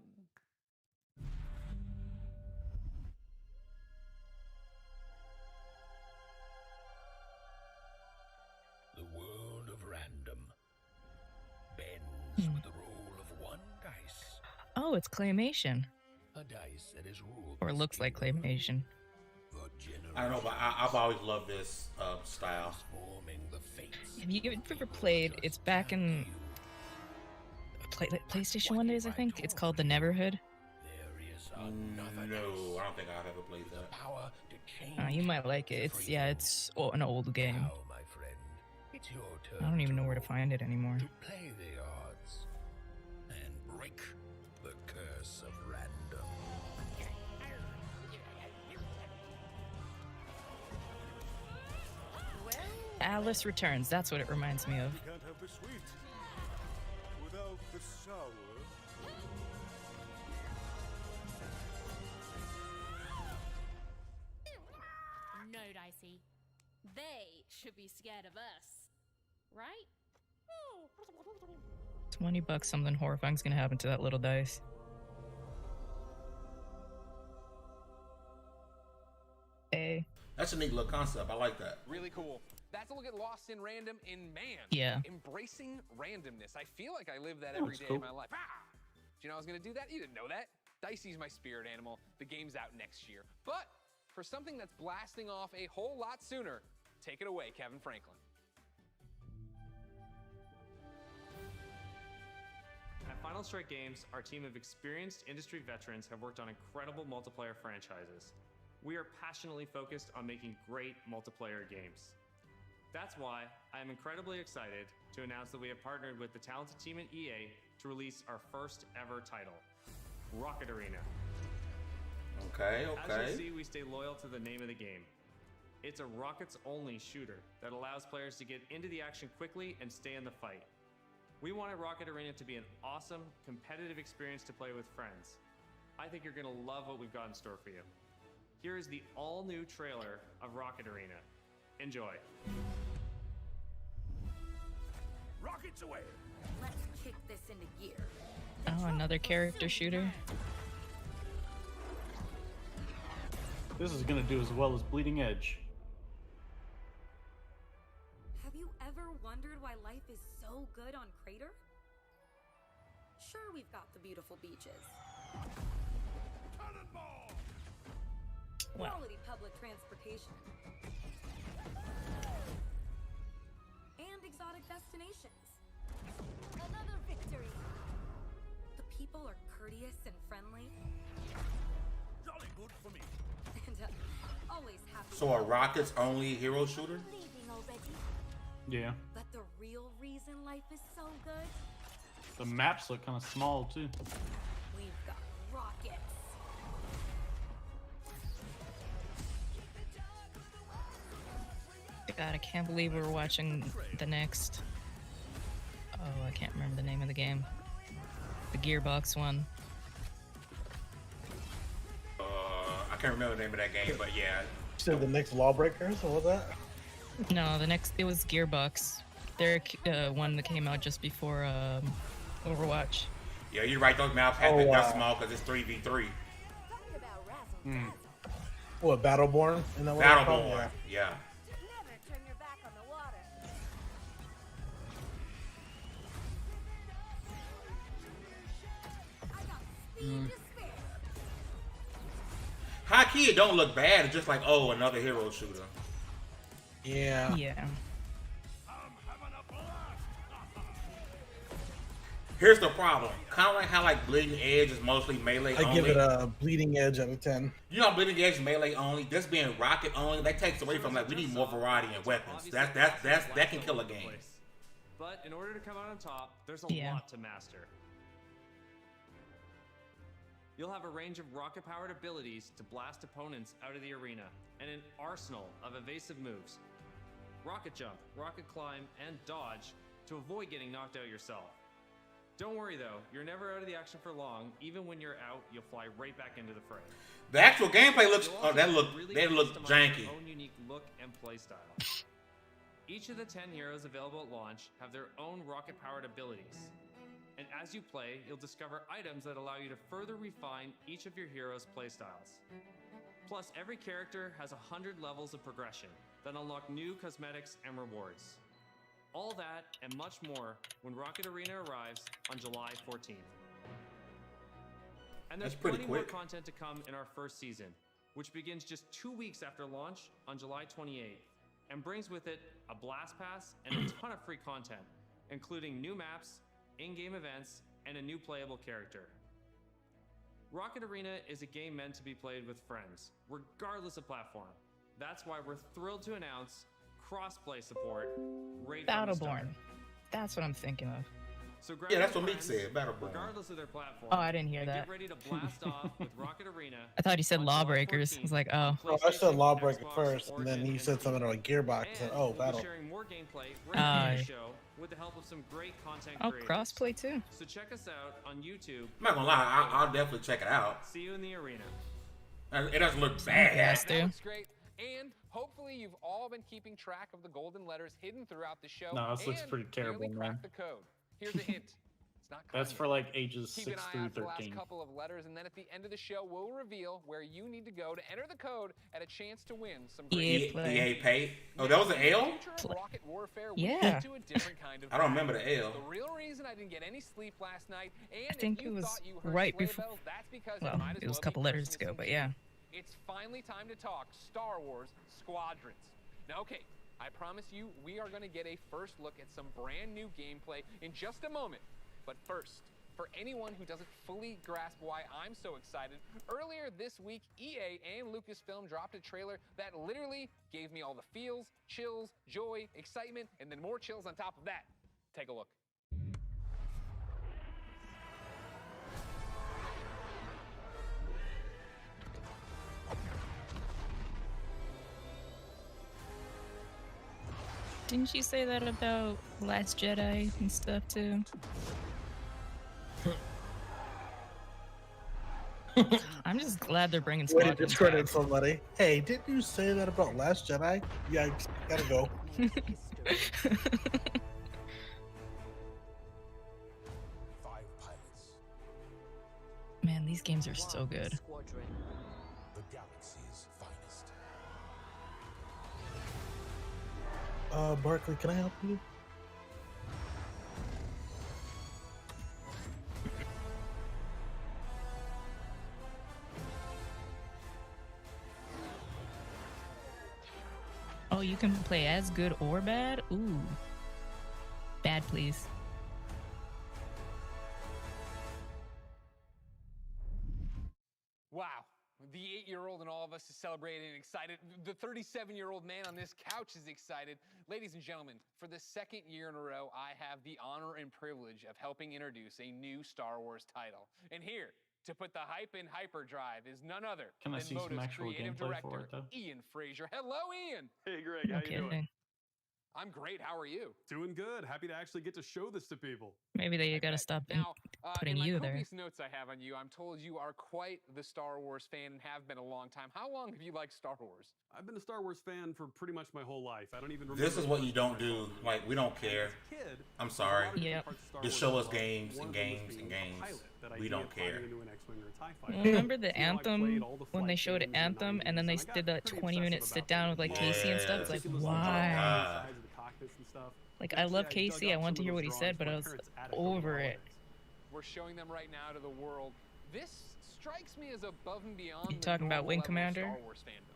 with the roll of 1 dice. Oh, it's claymation. A dice that is ruled. Or looks like claymation. I don't know, but I've always loved this style. Have you ever played? It's back in PlayStation 1 days, I think. It's called The Neverhood. No, I don't think I've ever played that. You might like it. It's an old game. It's your I turn don't even know where to find it anymore. to play the odds and break the curse of random. Alice Returns. That's what it reminds me of. You can't have the sweet without the sour. No, Dicey. They should be scared of us. Right? $20, something horrifying's gonna happen to that little dice. Hey. That's a neat little concept. I like that. Really cool. That's a look at Lost in Random in Man. Yeah. Embracing randomness. I feel like I live that every day of my life. Ah! Did you know I was going to do that? You didn't know that. Dicey's my spirit animal. The game's out next year. But for something that's blasting off a whole lot sooner, take it away, Kevin Franklin. At Final Strike Games, our team of experienced industry veterans have worked on incredible multiplayer franchises. We are passionately focused on making great multiplayer games. That's why I am incredibly excited to announce that we have partnered with the talented team at EA to release our first ever title, Rocket Arena. Okay. As you'll see, we stay loyal to the name of the game. It's a rockets-only shooter that allows players to get into the action quickly and stay in the fight. We wanted Rocket Arena to be an awesome, competitive experience to play with friends. I think you're going to love what we've got in store for you. Here is the all-new trailer of Rocket Arena. Enjoy. Rockets away. Let's kick this into gear. Oh, another character shooter. This is gonna do as well as Bleeding Edge. Have you ever wondered why life is so good on Crater? Sure, we've got the beautiful beaches, quality public transportation, and exotic destinations. Another victory. The people are courteous and friendly, Jolly good for me. and always happy. So a rockets only hero shooter? Leaving already. Yeah. But the real reason life is so good, The maps look kind of small too. we've got rockets. God, I can't believe we were watching the next. Oh, I can't remember the name of the game. The Gearbox one. I can't remember the name of that game, but yeah. So the next Lawbreakers, what was that? No, it was Gearbox. They're one that came out just before Overwatch. Yeah, you're right. Those maps have been that small because it's 3v3. What, Battleborn? Isn't that what it's called? Battleborn, yeah. Never turn your back on the water. I got speed to spare. High key, it don't look bad. It's just like, oh, another hero shooter. Yeah. Yeah. Here's the problem. Kind of like how Bleeding Edge is mostly melee only. I give it a Bleeding Edge out of 10. You know, Bleeding Edge is melee only. This being rocket only, that takes away from we need more variety in weapons. That can kill a game. But in order to come out on top, there's a lot to master. You'll have a range of rocket-powered abilities to blast opponents out of the arena, and an arsenal of evasive moves. Rocket jump, rocket climb, and dodge to avoid getting knocked out yourself. Don't worry though, you're never out of the action for long. Even when you're out, you'll fly right back into the fray. The actual gameplay looks, that look customize janky. Your own unique look and play style. Each of the 10 heroes available at launch have their own rocket-powered abilities. And as you play, you'll discover items that allow you to further refine each of your heroes' playstyles. Plus, every character has 100 levels of progression that unlock new cosmetics and rewards. All that and much more when Rocket Arena arrives on July 14th. And there's That's pretty plenty more quick. content to come in our first season, which begins just 2 weeks after launch on July 28th, and brings with it a blast pass and a ton of free content, including new maps, in-game events, and a new playable character. Rocket Arena is a game meant to be played with friends, regardless of platform. That's why we're thrilled to announce cross-play support right from the start. Battleborn. That's what I'm thinking of. So grab Yeah, that's your what Meek friends, said, Battleborn. regardless of their platform. Oh, I didn't hear and that. Get ready to blast off with Rocket Arena. I thought he said Lawbreakers. I was like, oh. Oh, I said Lawbreaker first, and then you said something about Gearbox. I said, oh, We'll be Battle. sharing more gameplay right in the show with the help of some great content Oh, creators. crossplay too. So check us out on YouTube. I'm not gonna lie, I'll definitely check it out. See you in the arena. It doesn't look bad. That looks great. And hopefully you've all been keeping track of the golden letters hidden throughout the show. No, this looks and pretty terrible, clearly man. cracked the code. Here's a hint. It's not That's kinda. for like ages Keep 6 an eye through out for the 13. last couple of letters, and then at the end of the show, we'll reveal where you need to go to enter the code and a chance to win some great EA Pay. Oh, that was an L? Rocket Warfare Yeah. to a different kind of I don't remember the L. The real reason I didn't get any sleep last night, and I think if you it was thought you heard right sleigh before. bells, that's because Well, might as it was a well couple be letters Christmas ago, in but June. yeah. It's finally time to talk Star Wars Squadrons. Now, okay, I promise you we are going to get a first look at some brand new gameplay in just a moment. But first, for anyone who doesn't fully grasp why I'm so excited, earlier this week, EA and Lucasfilm dropped a trailer that literally gave me all the feels, chills, joy, excitement, and then more chills on top of that. Take a look. Didn't you say that about Last Jedi and stuff too? I'm just glad they're bringing Way to Squadrons discredit back. somebody. Hey, didn't you say that about Last Jedi? Yeah, gotta go. 5 pilots. Man, these games are so good. Squadron. The galaxy's finest. Barkley, can I help you? Oh, you can play as good or bad? Ooh. Bad, please. Wow. The 8-year-old in all of us is celebrating and excited. The 37-year-old man on this couch is excited. Ladies and gentlemen, for the second year in a row, I have the honor and privilege of helping introduce a new Star Wars title. And here, to put the hype in hyperdrive, is none other Can I than see some Motive's actual creative gameplay for director, it, though? Ian Fraser. Hello, Ian. Hey, Greg, how you doing? I'm great. How are you? Doing good. Happy to actually get to show this to people. Maybe they gotta stop putting in you my there. copious notes I have on you, I'm told you are quite the Star Wars fan and have been a long time. How long have you liked Star Wars? I've been a Star Wars fan for pretty much my whole life. I don't even remember. This is what you don't do. Like, we don't care. I'm sorry. Just show us games and games and games. We don't care. Remember the Anthem when they showed Anthem and then they did that 20-minute sit down with like Casey and stuff? It's like, why? Like, I love Casey. I wanted to hear what he said, but I was over it. We're showing them right now to the world. This strikes me as above and beyond. You talking about Wing Commander? Star Wars fandom.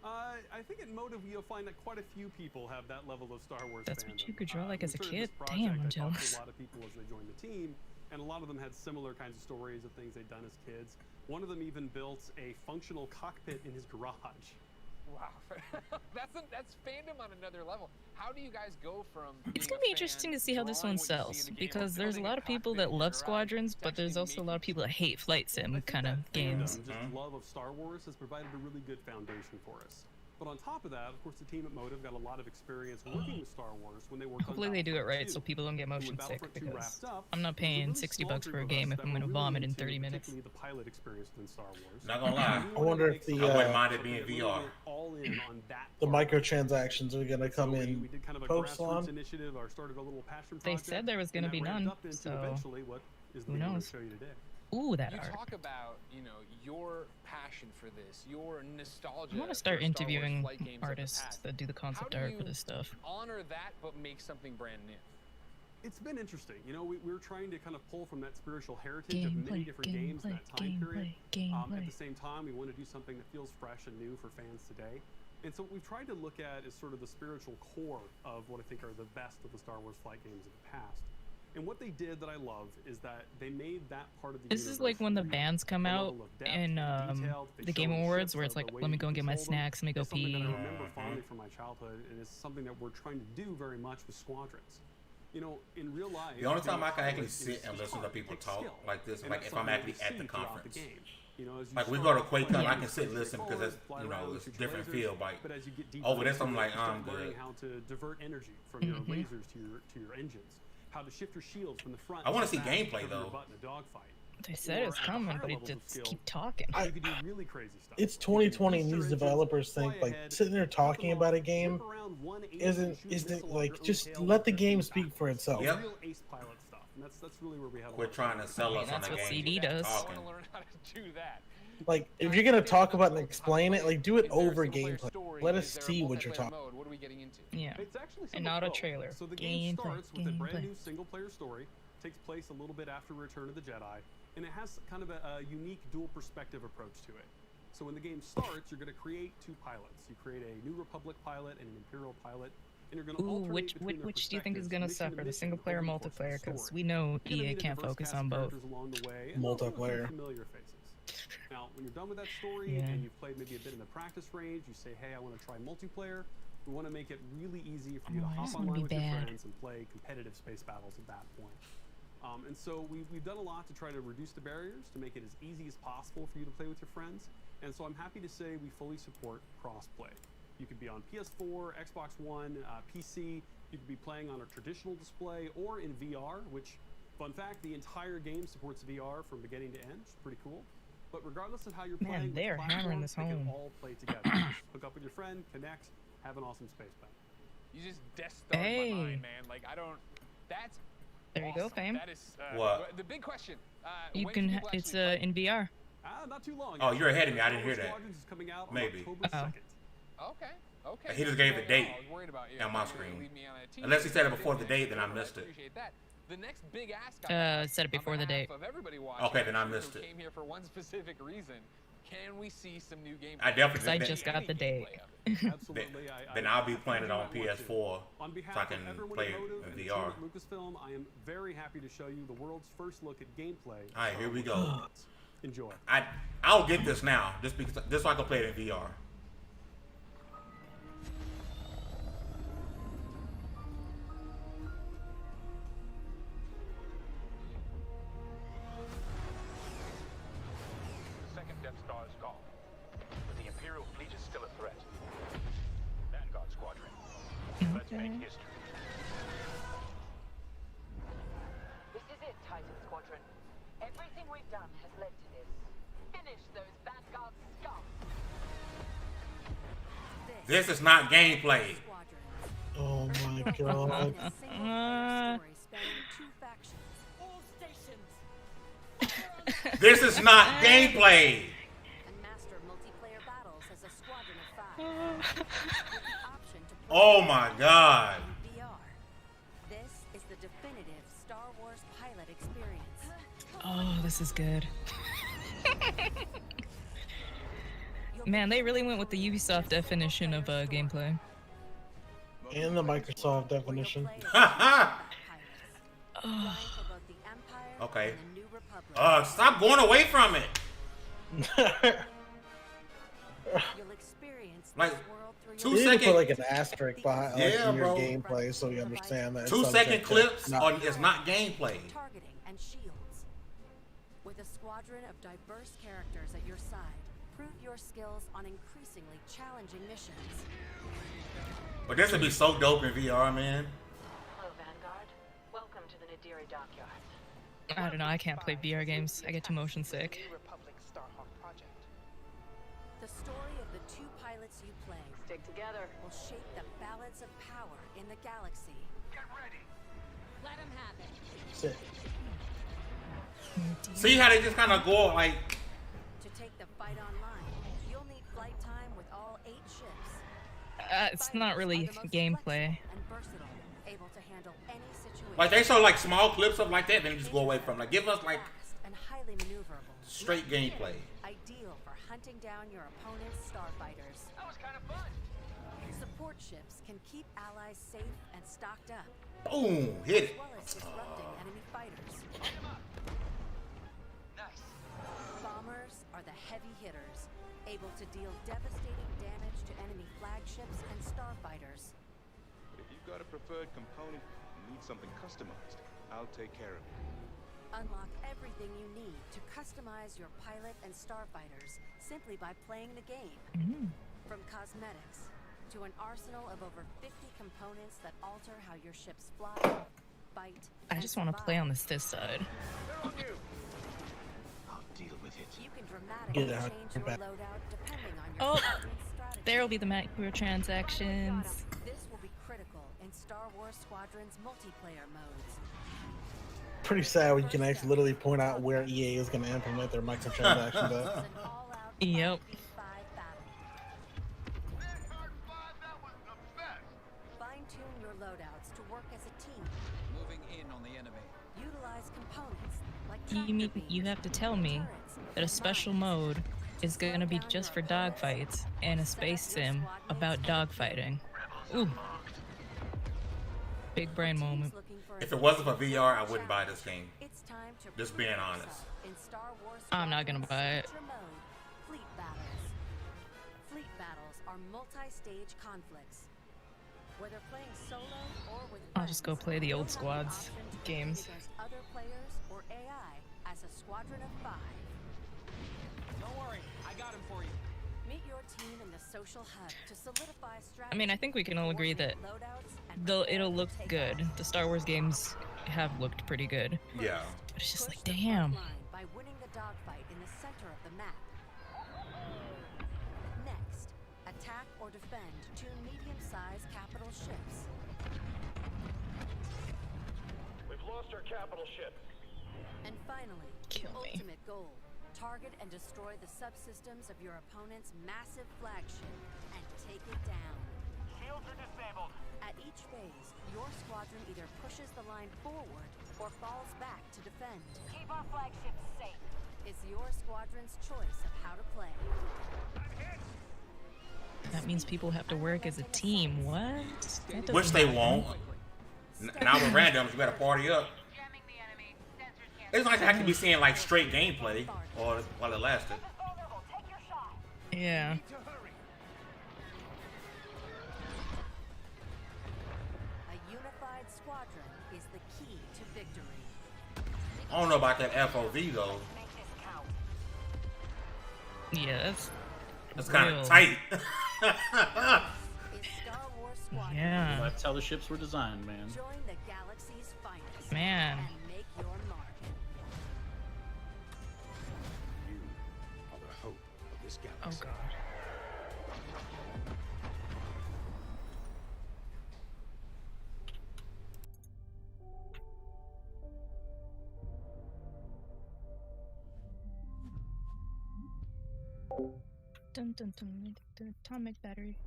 I think in Motive you'll find that quite a few people have that level of Star Wars That's fandom. what you could draw like as a Sort of kid. this project, Damn, I'm I talked to jealous. a lot of people as they joined the team, and a lot of them had similar kinds of stories of things they'd done as kids. One of them even built a functional cockpit in his garage. Wow, that's fandom on another level. How do you guys go from? It's gonna be interesting to see how this one sells, because there's a lot of people that love Squadrons, but there's also a lot of people that hate flight sim kind of games. Just love of Star Wars has provided a really good foundation for us. But on top of that, of course, the team at Motive got a lot of experience working with Star Wars when they worked Hopefully on they do it right 2. so people don't get motion When sick, Battlefront 2 because wrapped up, I'm not there was a paying really 60 small bucks for a group of game us if that I'm were gonna really vomit in into 30 minutes. particularly the pilot experience within Star Wars. Not gonna lie. I wonder if I wouldn't mind it being VR. All in on that The microtransactions are gonna come in we did kind of a post grassroots launch. initiative, or started a little passion They project. said there was gonna and be that ramped none, up into so eventually what is the who game I'm gonna knows? show you today. Ooh, that you art. talk about, you know, your passion for this, your nostalgia. I want to for start Star Wars interviewing flight games of the artists past. that do the How concept do art you for this stuff. honor that, but make something brand new? It's been interesting. You know, we're trying to kind of pull from that spiritual heritage of many different games in that time period. At the same time, we want to do something that feels fresh and new for fans today. And so what we've tried to look at is sort of the spiritual core of what I think are the best of the Star Wars flight games of the past. And what they did that I love is that they made that part of the This is like when the bands come out in the Game Awards, where it's like, let me go and get my snacks, let me go something that I pee. remember fondly from my childhood, and it's something that we're trying to do very much with Squadrons. You know, in real life, The only time I can actually sit and listen to people talk like this, like if I'm actually at the conference. Like we go to QuakeCon, I can sit and listen because that's, you know, it's a different feel. Like over this, I'm like, I'm good. How to divert energy from your lasers to your engines, how to shift your shields from the front. I want to see to the back, gameplay cover your though. butt in a dogfight. They said it's coming, but it just keep talking. You can do really crazy stuff. It's 2020 and these developers think like sitting there talking about a game isn't like just let the game speak for itself. Yep. Real ace pilot stuff. And that's really where we have. We're trying to sell us on the That's what game. CD does. I want to learn how to do that. Like if you're gonna talk about and explain it, like do it over gameplay. Let us see what you're talking. What are we getting into? Yeah. It's actually And not a trailer. So the game starts with a brand Gameplay. new single-player story. Takes place a little bit after Return of the Jedi, and it has kind of a unique dual perspective approach to it. So when the game starts, you're going to create two pilots. You create a New Republic pilot and an Imperial pilot, and you're going to Ooh, alternate between their which do you think is perspectives, gonna mission to suffer, the mission single player or over the course of the multiplayer? Because story. we know You're gonna EA meet a can't diverse focus cast on of both. characters along the way, and also a few Multiplayer. familiar faces. Now, when you're done with that story Yeah. and you've played maybe a bit in the practice range, you say, hey, I want to try multiplayer. We want to make it really easy for you to I hop just wanna online be with your bad. friends and play competitive space battles at that point. And so we've done a lot to try to reduce the barriers, to make it as easy as possible for you to play with your friends. And so I'm happy to say we fully support cross-play. You could be on PS4, Xbox One, PC. You could be playing on a traditional display or in VR, which, fun fact, the entire game supports VR from beginning to end. It's pretty cool. But regardless of how you're Man, playing, they are hammering this they can home. all play together. Just hook up with your friend, connect, have an awesome space battle. You just Death Starred Hey. my mind, man. Like I don't. That's There you go, awesome. fame. That is What? the big question. You when can. people It's actually play? in VR. Not too long. Oh, you're ahead of me. I didn't hear Star that. Wars Squadrons is coming out on Maybe. October 2nd. Okay. He just gave the date I was worried about you. on my You're gonna screen. leave me on a teeter. Unless he said it You before the didn't date, then I answer, missed it. appreciate that. The next big ask I Said it before the date. of everybody watching, Okay, then I who missed it. Came here for one specific reason. Can we see some new gameplay? I definitely Because I think just that- got the date. Absolutely. Then I'll be playing it on PS4 On behalf so I can of everyone play at it Motive in and the VR. team at Lucasfilm, I am very happy to show you the world's first look at gameplay. All right, here we go. Enjoy. I'll get this now, just so I can play it in VR. The second Death Star is gone, but the Imperial fleet is still a threat. Vanguard Squadron. Let's make history. This is it, Titan Squadron. Everything we've done has led to this. Finish those Vanguard scum. This is not gameplay. Oh my god. This is not gameplay. Oh my god. This is the definitive Star Wars pilot experience. Oh, this is good. Man, they really went with the Ubisoft definition of gameplay. And the Microsoft definition. Okay. Stop going away from it. Like, You need to put like an asterisk behind like, Yeah, in your bro. gameplay so you understand that. it's 2 second subject to clips not- is not gameplay. Targeting and shields. With a squadron of diverse characters at your side, prove your skills on increasingly challenging missions. But this would be so dope in VR, man. Hello, Vanguard. Welcome to the Nadiri dockyard. I don't know. I can't play VR games. I get too motion sick. Republic Starhawk project. The story of the two pilots you play Stick together. will shape the balance of power in the galaxy. Get ready. Let him have it. Sit. See how they just kind of go like. To take the fight online, you'll need flight time with all 8 ships. It's not really gameplay. And versatile, able to handle any situation. Like they show like small clips of like that, then just go away from. Like give us like and highly maneuverable. straight gameplay. Ideal for hunting down your opponent's starfighters. That was kind of fun. Support ships can keep allies safe and stocked up. Boom, hit it. As well as disrupting enemy fighters. Nice. Bombers are the heavy hitters, able to deal devastating damage to enemy flagships and starfighters. If you've got a preferred component and need something customized, I'll take care of it. Unlock everything you need to customize your pilot and starfighters simply by playing the game. From cosmetics to an arsenal of over 50 components that alter how your ships fly, fight, I just want to play on this side. I'll deal with it. You can dramatically change your loadout depending on your squadron's strategy. There will be the microtransactions. This will be critical in Star Wars Squadrons multiplayer modes. Pretty sad when you can actually literally point out where EA is going to implement their microtransactions at. Yep. Fine-tune your loadouts to work as a team. Moving in on the enemy. Utilize components like You have to tell me that a special mode is going to be just for dogfights and a space sim about dogfighting. Ooh. Big brain moment. If it wasn't for VR, I wouldn't buy this game. Just being honest. I'm not gonna buy it. Fleet battles. Fleet battles are multi-stage conflicts. Whether playing solo or with I'll just go play the old squads games. against other players or AI as a squadron of 5. Don't worry, I got him for you. Meet your team in the social hub to solidify strategy. I mean, I think we can all agree that it'll look good. The Star Wars games have looked pretty good. Yeah. But it's just like, damn. By winning the dogfight in the center of the map. Next, attack or defend 2 medium-sized capital ships. We've lost our capital ship. And finally, the ultimate goal. Target and destroy the subsystems of your opponent's massive flagship and take it down. Shields are disabled. At each phase, your squadron either pushes the line forward or falls back to defend. Keep our flagships safe. It's your squadron's choice of how to play. That means people have to work as a team. What? That Which doesn't they happen. won't. Now with randoms, you better party up. It's nice to actually be seeing like straight gameplay or while it lasted. Yeah. A unified squadron is the key to victory. I don't know about that FOV though. Yeah, That's kind real. of tight. Yeah. That's how the ships were designed, man. Join the galaxy's finest. Man. And make your mark. You are the hope of this galaxy. Oh god. Dun, dun, dun, dun, atomic battery.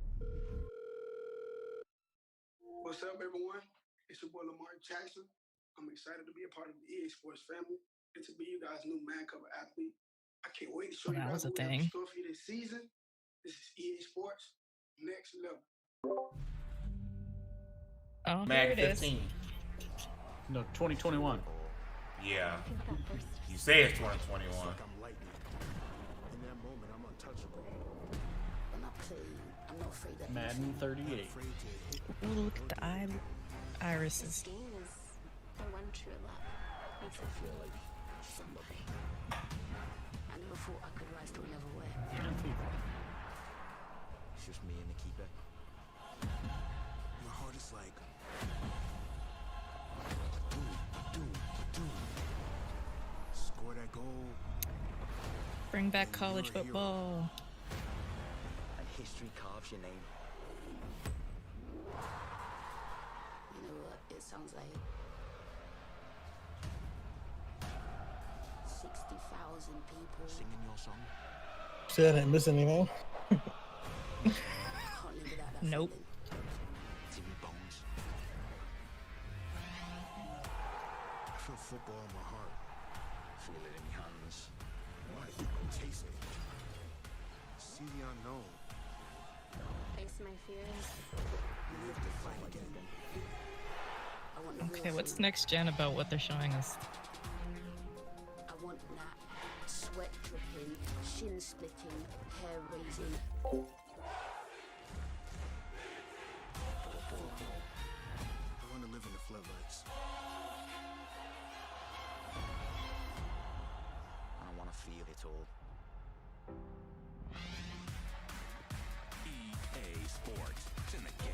What's up, everyone? It's your boy Lamar Jackson. I'm excited to be a part of the EA Sports family and to be you guys' new man cover athlete. I can't wait to show you That guys was a what we have in thing. store for you this season. This is EA Sports Next Level. Oh, Mag here it is. 15. No, 2021. Yeah. You say it's 2021. I'm lightning. In that moment, I'm untouchable. I'm not afraid that Madden 38. Ooh, look at the irises. This game is the one true love. Makes me feel like somebody. I never thought I could rise to another way. It's just me and the keeper. My heart is like. Score that goal. Bring back college football. And history carves your name. You know what it sounds like? 6 people. Singing your song. See, I didn't miss anything. Can't live without that Nope. feeling. It's in my bones. I feel football in my heart. Feel it in my hands. What? Taste it. See the unknown. Face my fears. You live to fight them. I want the real Okay, what's feeling. next gen about what they're showing us? I want that sweat dripping, shin splitting, hair raising. I want to live in the floodlights. I want to feel it all. EA Sports. It's in the game.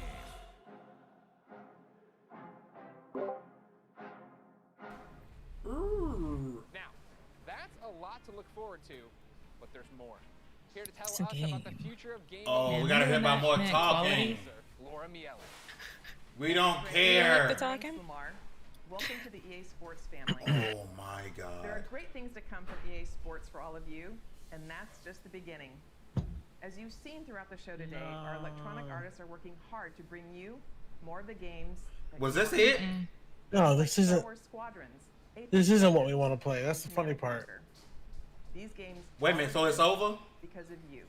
Ooh. Now, that's a lot to look forward to, but there's more. Here to tell It's a us about the future of gaming. Oh, we gotta hear about more talking. Laura Miele. We don't You like care. the talking? Lamar. Welcome to the EA Sports family. Oh my There God. are great things to come from EA Sports for all of you, and that's just the beginning. As you've seen throughout the show today, our electronic artists are working hard to bring you more of the games. that Was you this want it? to play. No, this Star isn't. Wars Squadrons, This isn't what we want to play. That's the funny part. These games Wait a minute, so it's over? because of you.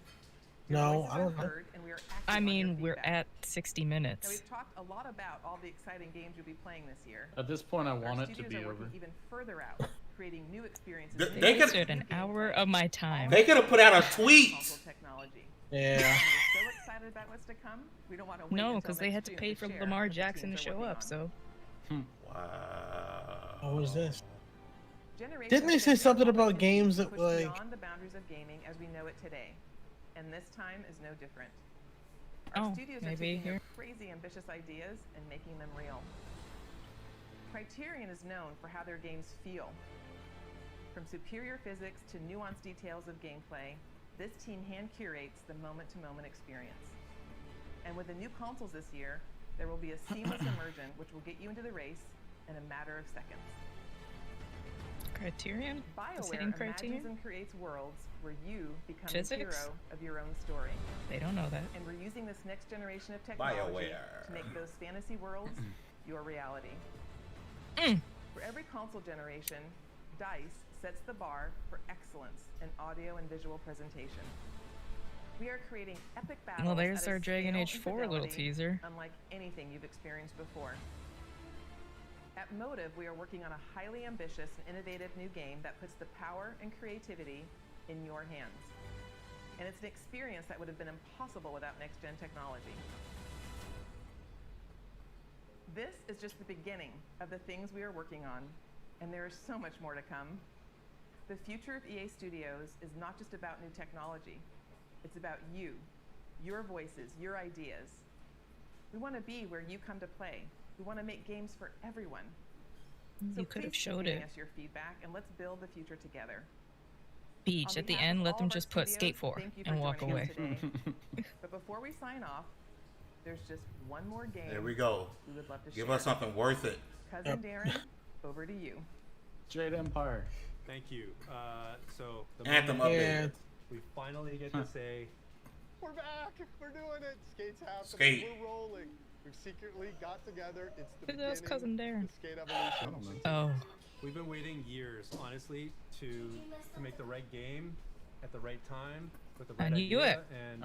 No, I don't know. Heard, and we are acting I on your mean, we're feedback. at 60 Now, minutes. we've talked a lot about all the exciting games you'll be playing this year. At this point, I Our want it to studios be are over. working even further out, creating new experiences. They They could- wasted an hour of my time. They could have put out a tweet. Console technology. Yeah. We're so excited about what's to come. We don't want to wait No, until because they next had to June pay for share Lamar what the Jackson to teams are show working up, on. so. Wow. What was this? Generations Didn't they of say something technology about games that pushed like? beyond the boundaries of gaming as we know it today, and this time is no different. Our Oh, studios are maybe taking their here. crazy ambitious ideas and making them real. Criterion is known for how their games feel. From superior physics to nuanced details of gameplay, this team hand curates the moment-to-moment experience. And with the new consoles this year, there will be a seamless immersion which will get you into the race in a matter of seconds. Criterion? The BioWare same imagines Criterion? and creates worlds where you become Physics? the hero of your own story. They don't know that. And we're using this next generation of technology BioWare. to make those fantasy worlds your reality. For every console generation, DICE sets the bar for excellence in audio and visual presentation. We are creating epic battles. Well, there's at a our Dragon scale Age and 4 little fidelity teaser. unlike anything you've experienced before. At Motive, we are working on a highly ambitious and innovative new game that puts the power and creativity in your hands. And it's an experience that would have been impossible without next-gen technology. This is just the beginning of the things we are working on, and there is so much more to come. The future of EA Studios is not just about new technology. It's about you, your voices, your ideas. We want to be where you come to play. We want to make games for everyone. So You could have please keep showed giving it. us your feedback, and let's build the future together. Beach. On At the behalf end, of let all them of our just put studios, Skate 4 thank you for and walk joining us away. today. But before we sign off, there's just one more game. There we go. We would love to Give share. us something worth it. Cousin Darren, over to you. Jade Empire. Thank you. So the Anthem moment update. we finally get to say, We're back! We're doing it! Skate's happening. Skate. We're rolling. We've secretly got together. It's the Who knows beginning. Cousin Darren? The Skate Evolution. Oh. we've been waiting years, honestly, to make the right game at the right time with the I right knew idea. it. And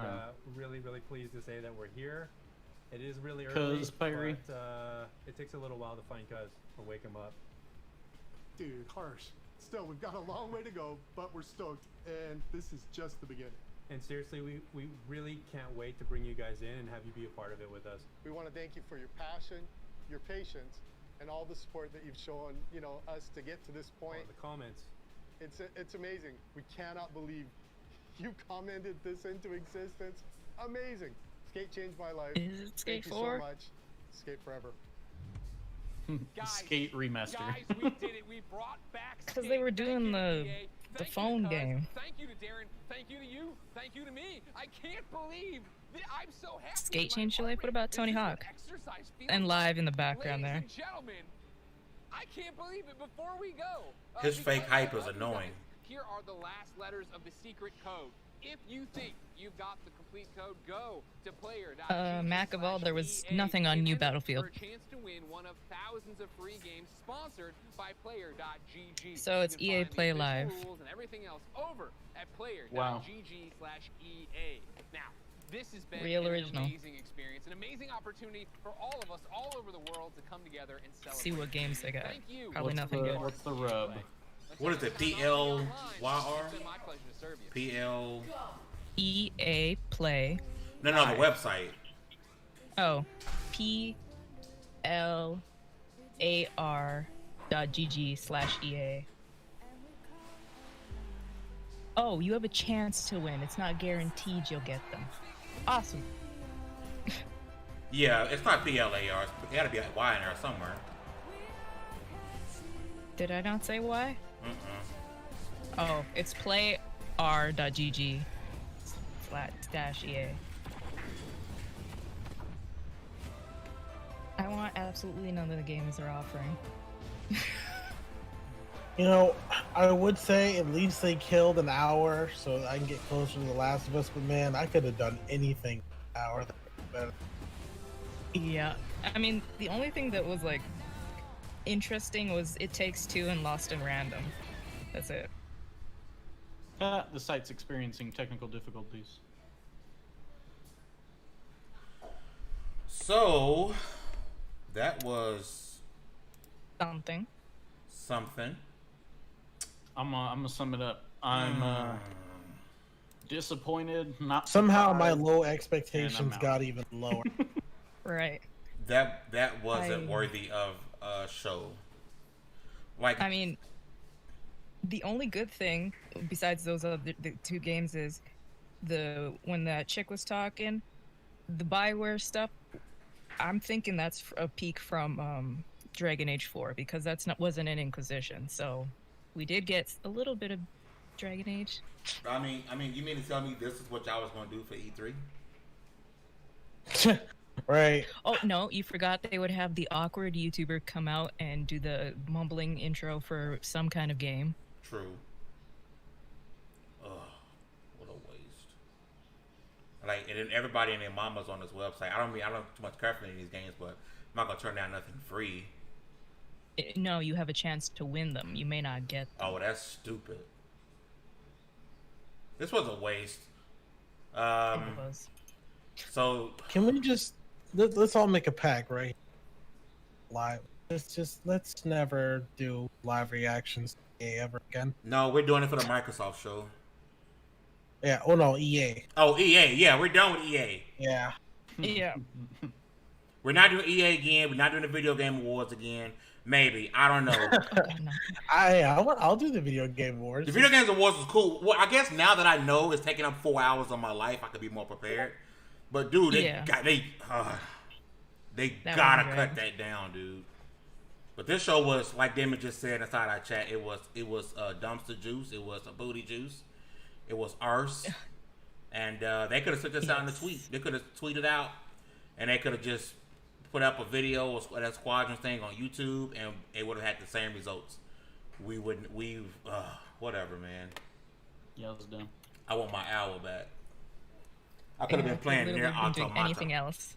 really pleased to say that we're here. It is really early, Cuz, Pyrie. but it takes a little while to find Cuz or wake him up. Dude, harsh. Still, we've got a long way to go, but we're stoked. And this is just the beginning. And seriously, we really can't wait to bring you guys in and have you be a part of it with us. We want to thank you for your passion, your patience, and all the support that you've shown, us to get to this point. The comments. It's amazing. We cannot believe you commented this into existence. Amazing. Skate changed my life. Is it Skate Thank 4? you so much. Skate forever. Skate remaster. Guys, we did it. We brought back Because Skate. they were doing the Thank you phone to Cuz. game. Thank you to Darren. Thank you to you. Thank you to me. I can't believe that I'm so happy. Skate changed your life? What about Tony Hawk? Exercise feels And live in the background Ladies there. and gentlemen, I can't believe it. Before we go, His fake hype is annoying. here are the last letters of the secret code. If you think you've got the complete code, go to player.gg. Mac of all, there was nothing on New Battlefield. For a chance to win one of thousands of free games sponsored by player.gg. So it's EA Play Live. Rules and everything else over at player.gg/EA. Now, this has been Real an original. amazing experience, an amazing opportunity for all of us all over the world to come together and celebrate. See what games they got. Thank you. Probably nothing good. What's the rub? What is it? PLYR? PL. EA Play. No, the website. Oh, PLAR.gg/EA. Oh, you have a chance to win. It's not guaranteed you'll get them. Awesome. Yeah, it's not PLAR. It gotta be a Y in there somewhere. Did I not say why? Oh, it's playr.gg/EA. I want absolutely none of the games they're offering. You know, I would say at least they killed an hour so I can get closer to The Last of Us, but man, I could have done anything an hour that would be better. Yeah, I mean, the only thing that was like interesting was It Takes Two and Lost in Random. That's it. The site's experiencing technical difficulties. So, that was something. I'm gonna sum it up. I'm disappointed. Not Somehow my surprised, low and expectations I'm got even lower. Right. That wasn't worthy of a show. Like, I mean, the only good thing besides those other the two games is when that chick was talking, the Bioware stuff. I'm thinking that's a peak from Dragon Age 4 because wasn't an Inquisition. So we did get a little bit of Dragon Age. I mean, you mean to tell me this is what y'all was gonna do for E3? Right. Oh no, you forgot they would have the awkward YouTuber come out and do the mumbling intro for some kind of game. True. Ugh, what a waste. Like, and then everybody and their mamas on this website. I don't too much care for any of these games, but I'm not gonna turn down nothing free. No, you have a chance to win them. You may not get them. Oh, that's stupid. This was a waste. It was. So can we just let's all make a pact, right? Live. Let's never do live reactions ever again. No, we're doing it for the Microsoft show. Yeah. Oh no, EA. Oh, EA. Yeah, we're done with EA. Yeah. Yeah. We're not doing EA again. We're not doing the Video Game Awards again. Maybe. I don't know. I'll do the Video Game Awards. The Video Games Awards was cool. Well, I guess now that I know it's taking up 4 hours of my life, I could be more prepared. But dude, they gotta cut that down, dude. But this show was, like Demi just said inside our chat, it was dumpster juice, it was a booty juice, it was arse, and they could have took this out in the tweet. They could have tweeted out, and they could have just put up a video of that Squadrons thing on YouTube, and it would have had the same results. Whatever, man. Yeah, it was done. I want my hour back. I could have been playing near Automata. Anything else?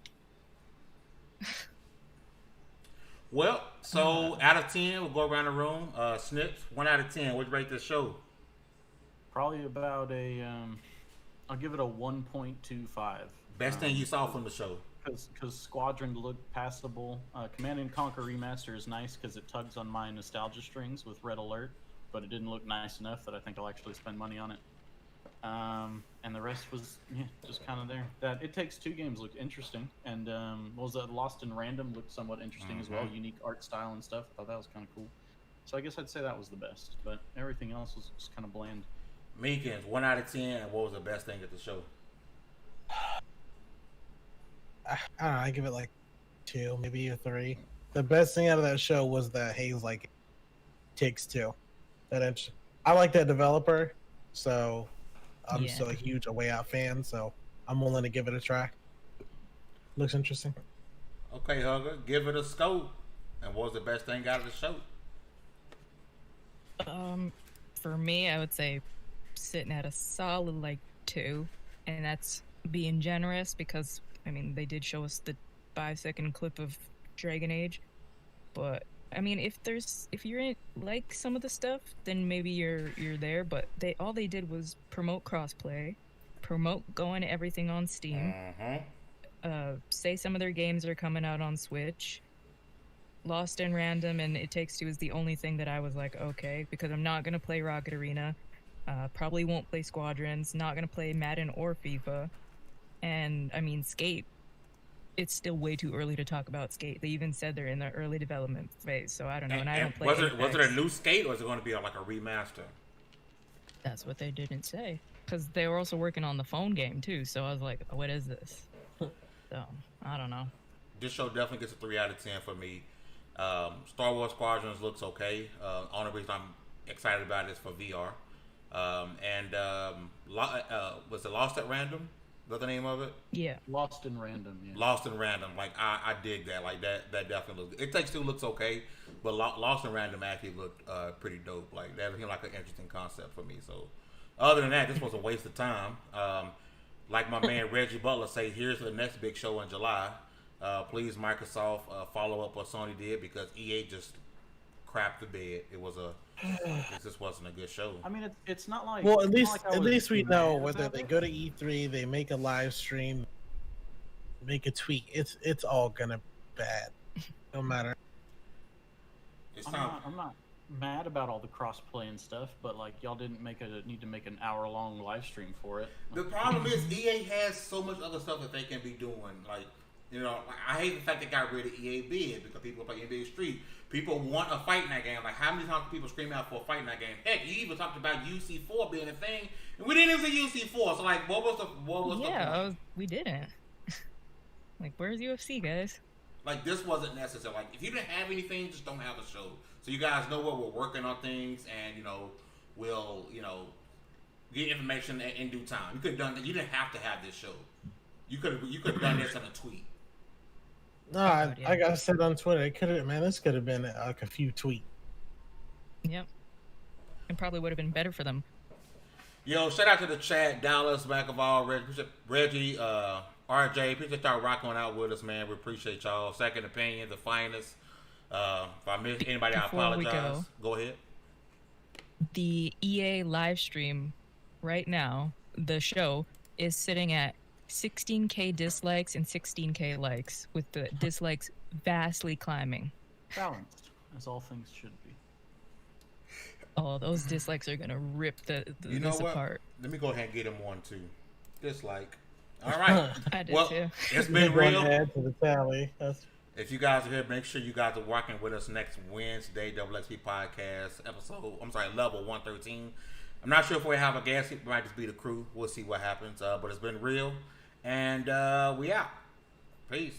Well, so out of 10, we'll go around the room. Snips, 1 out of 10. What'd you rate this show? Probably about I'll give it a 1.25. Best thing you saw from the show? Because Squadron looked passable. Command & Conquer Remaster is nice because it tugs on my nostalgia strings with Red Alert, but it didn't look nice enough that I think I'll actually spend money on it. And the rest was just kind of there. That It Takes Two games looked interesting, and what was that? Lost in Random looked somewhat interesting as well. Unique art style and stuff. I thought that was kind of cool. So I guess I'd say that was the best, but everything else was just kind of bland. Meekins, 1 out of 10. And what was the best thing at the show? I don't know. I give it like 2, maybe a 3. The best thing out of that show was that Hayes Takes Two. I like that developer, so I'm still a huge A Way Out fan. So I'm willing to give it a try. Looks interesting. Okay, Hugger, give it a scope. And what was the best thing out of the show? For me, I would say sitting at a solid like 2, and that's being generous because I mean they did show us the 5-second clip of Dragon Age, but I mean if you're in like some of the stuff, then maybe you're there. But all they did was promote crossplay, promote going to everything on Steam, say some of their games are coming out on Switch. Lost in Random and It Takes Two is the only thing that I was like, okay, because I'm not going to play Rocket Arena, probably won't play Squadrons, not going to play Madden or FIFA, and I mean, Skate, it's still way too early to talk about Skate. They even said they're in the early development phase, so I don't know, and I don't play Was it a new Skate, or is it going to be like a remaster? That's what they didn't say, because they were also working on the phone game, too, so I was like, what is this? So, I don't know. This show definitely gets a 3 out of 10 for me. Star Wars Squadrons looks okay. Only reason I'm excited about it is for VR. Was it Lost at Random? Is that the name of it? Yeah. Lost in Random. Yeah. Lost in Random. Like I dig that. Like that definitely looks. It Takes Two looks okay, but Lost in Random actually looked pretty dope. Like that seemed like an interesting concept for me. So other than that, this was a waste of time. Like my man Reggie Butler say, here's the next big show in July. Please, Microsoft, follow up what Sony did, because EA just crapped the bed. It just wasn't a good show. I mean, it's not like. Well, at least we know whether they go to E3, they make a live stream, make a tweet. It's all gonna bad, no matter. I'm not mad about all the crossplay and stuff, but like y'all didn't need to make an hour-long live stream for it. The problem is EA has so much other stuff that they can be doing. Like, you know, I hate the fact they got rid of EA Bid because people play NBA Street. People want a fight in that game. Like, how many times do people scream out for a fight in that game? Heck, you even talked about UC4 being a thing, and we didn't even see UC4. So, like, what was the point? We didn't. Like, where's UFC, guys? Like, this wasn't necessary. Like, if you didn't have anything, just don't have a show. So you guys know what we're working on things, and, you know, we'll, you know, get information in due time. You could have done that. You didn't have to have this show. You could have done this in a tweet. No, I got said on Twitter, this could have been like a few tweets. Yep. It probably would have been better for them. Yo, shout out to the chat, Dallas, Macavall, Reggie, RJ. Appreciate y'all rocking out with us, man. We appreciate y'all. Second Opinion, the finest. If I missed anybody, I apologize. Go ahead. The EA live stream right now, the show, is sitting at 16K dislikes and 16K likes, with the dislikes vastly climbing. Balanced, as all things should be. Oh, those dislikes are gonna rip this apart. Let me go ahead and get him one too. Dislike. All right. I did too. It's been real. Add to the tally. If you guys are here, make sure you guys are rocking with us next Wednesday, XP Podcast level 113. I'm not sure if we have a guest. It might just be the crew. We'll see what happens. But it's been real. And we out. Peace.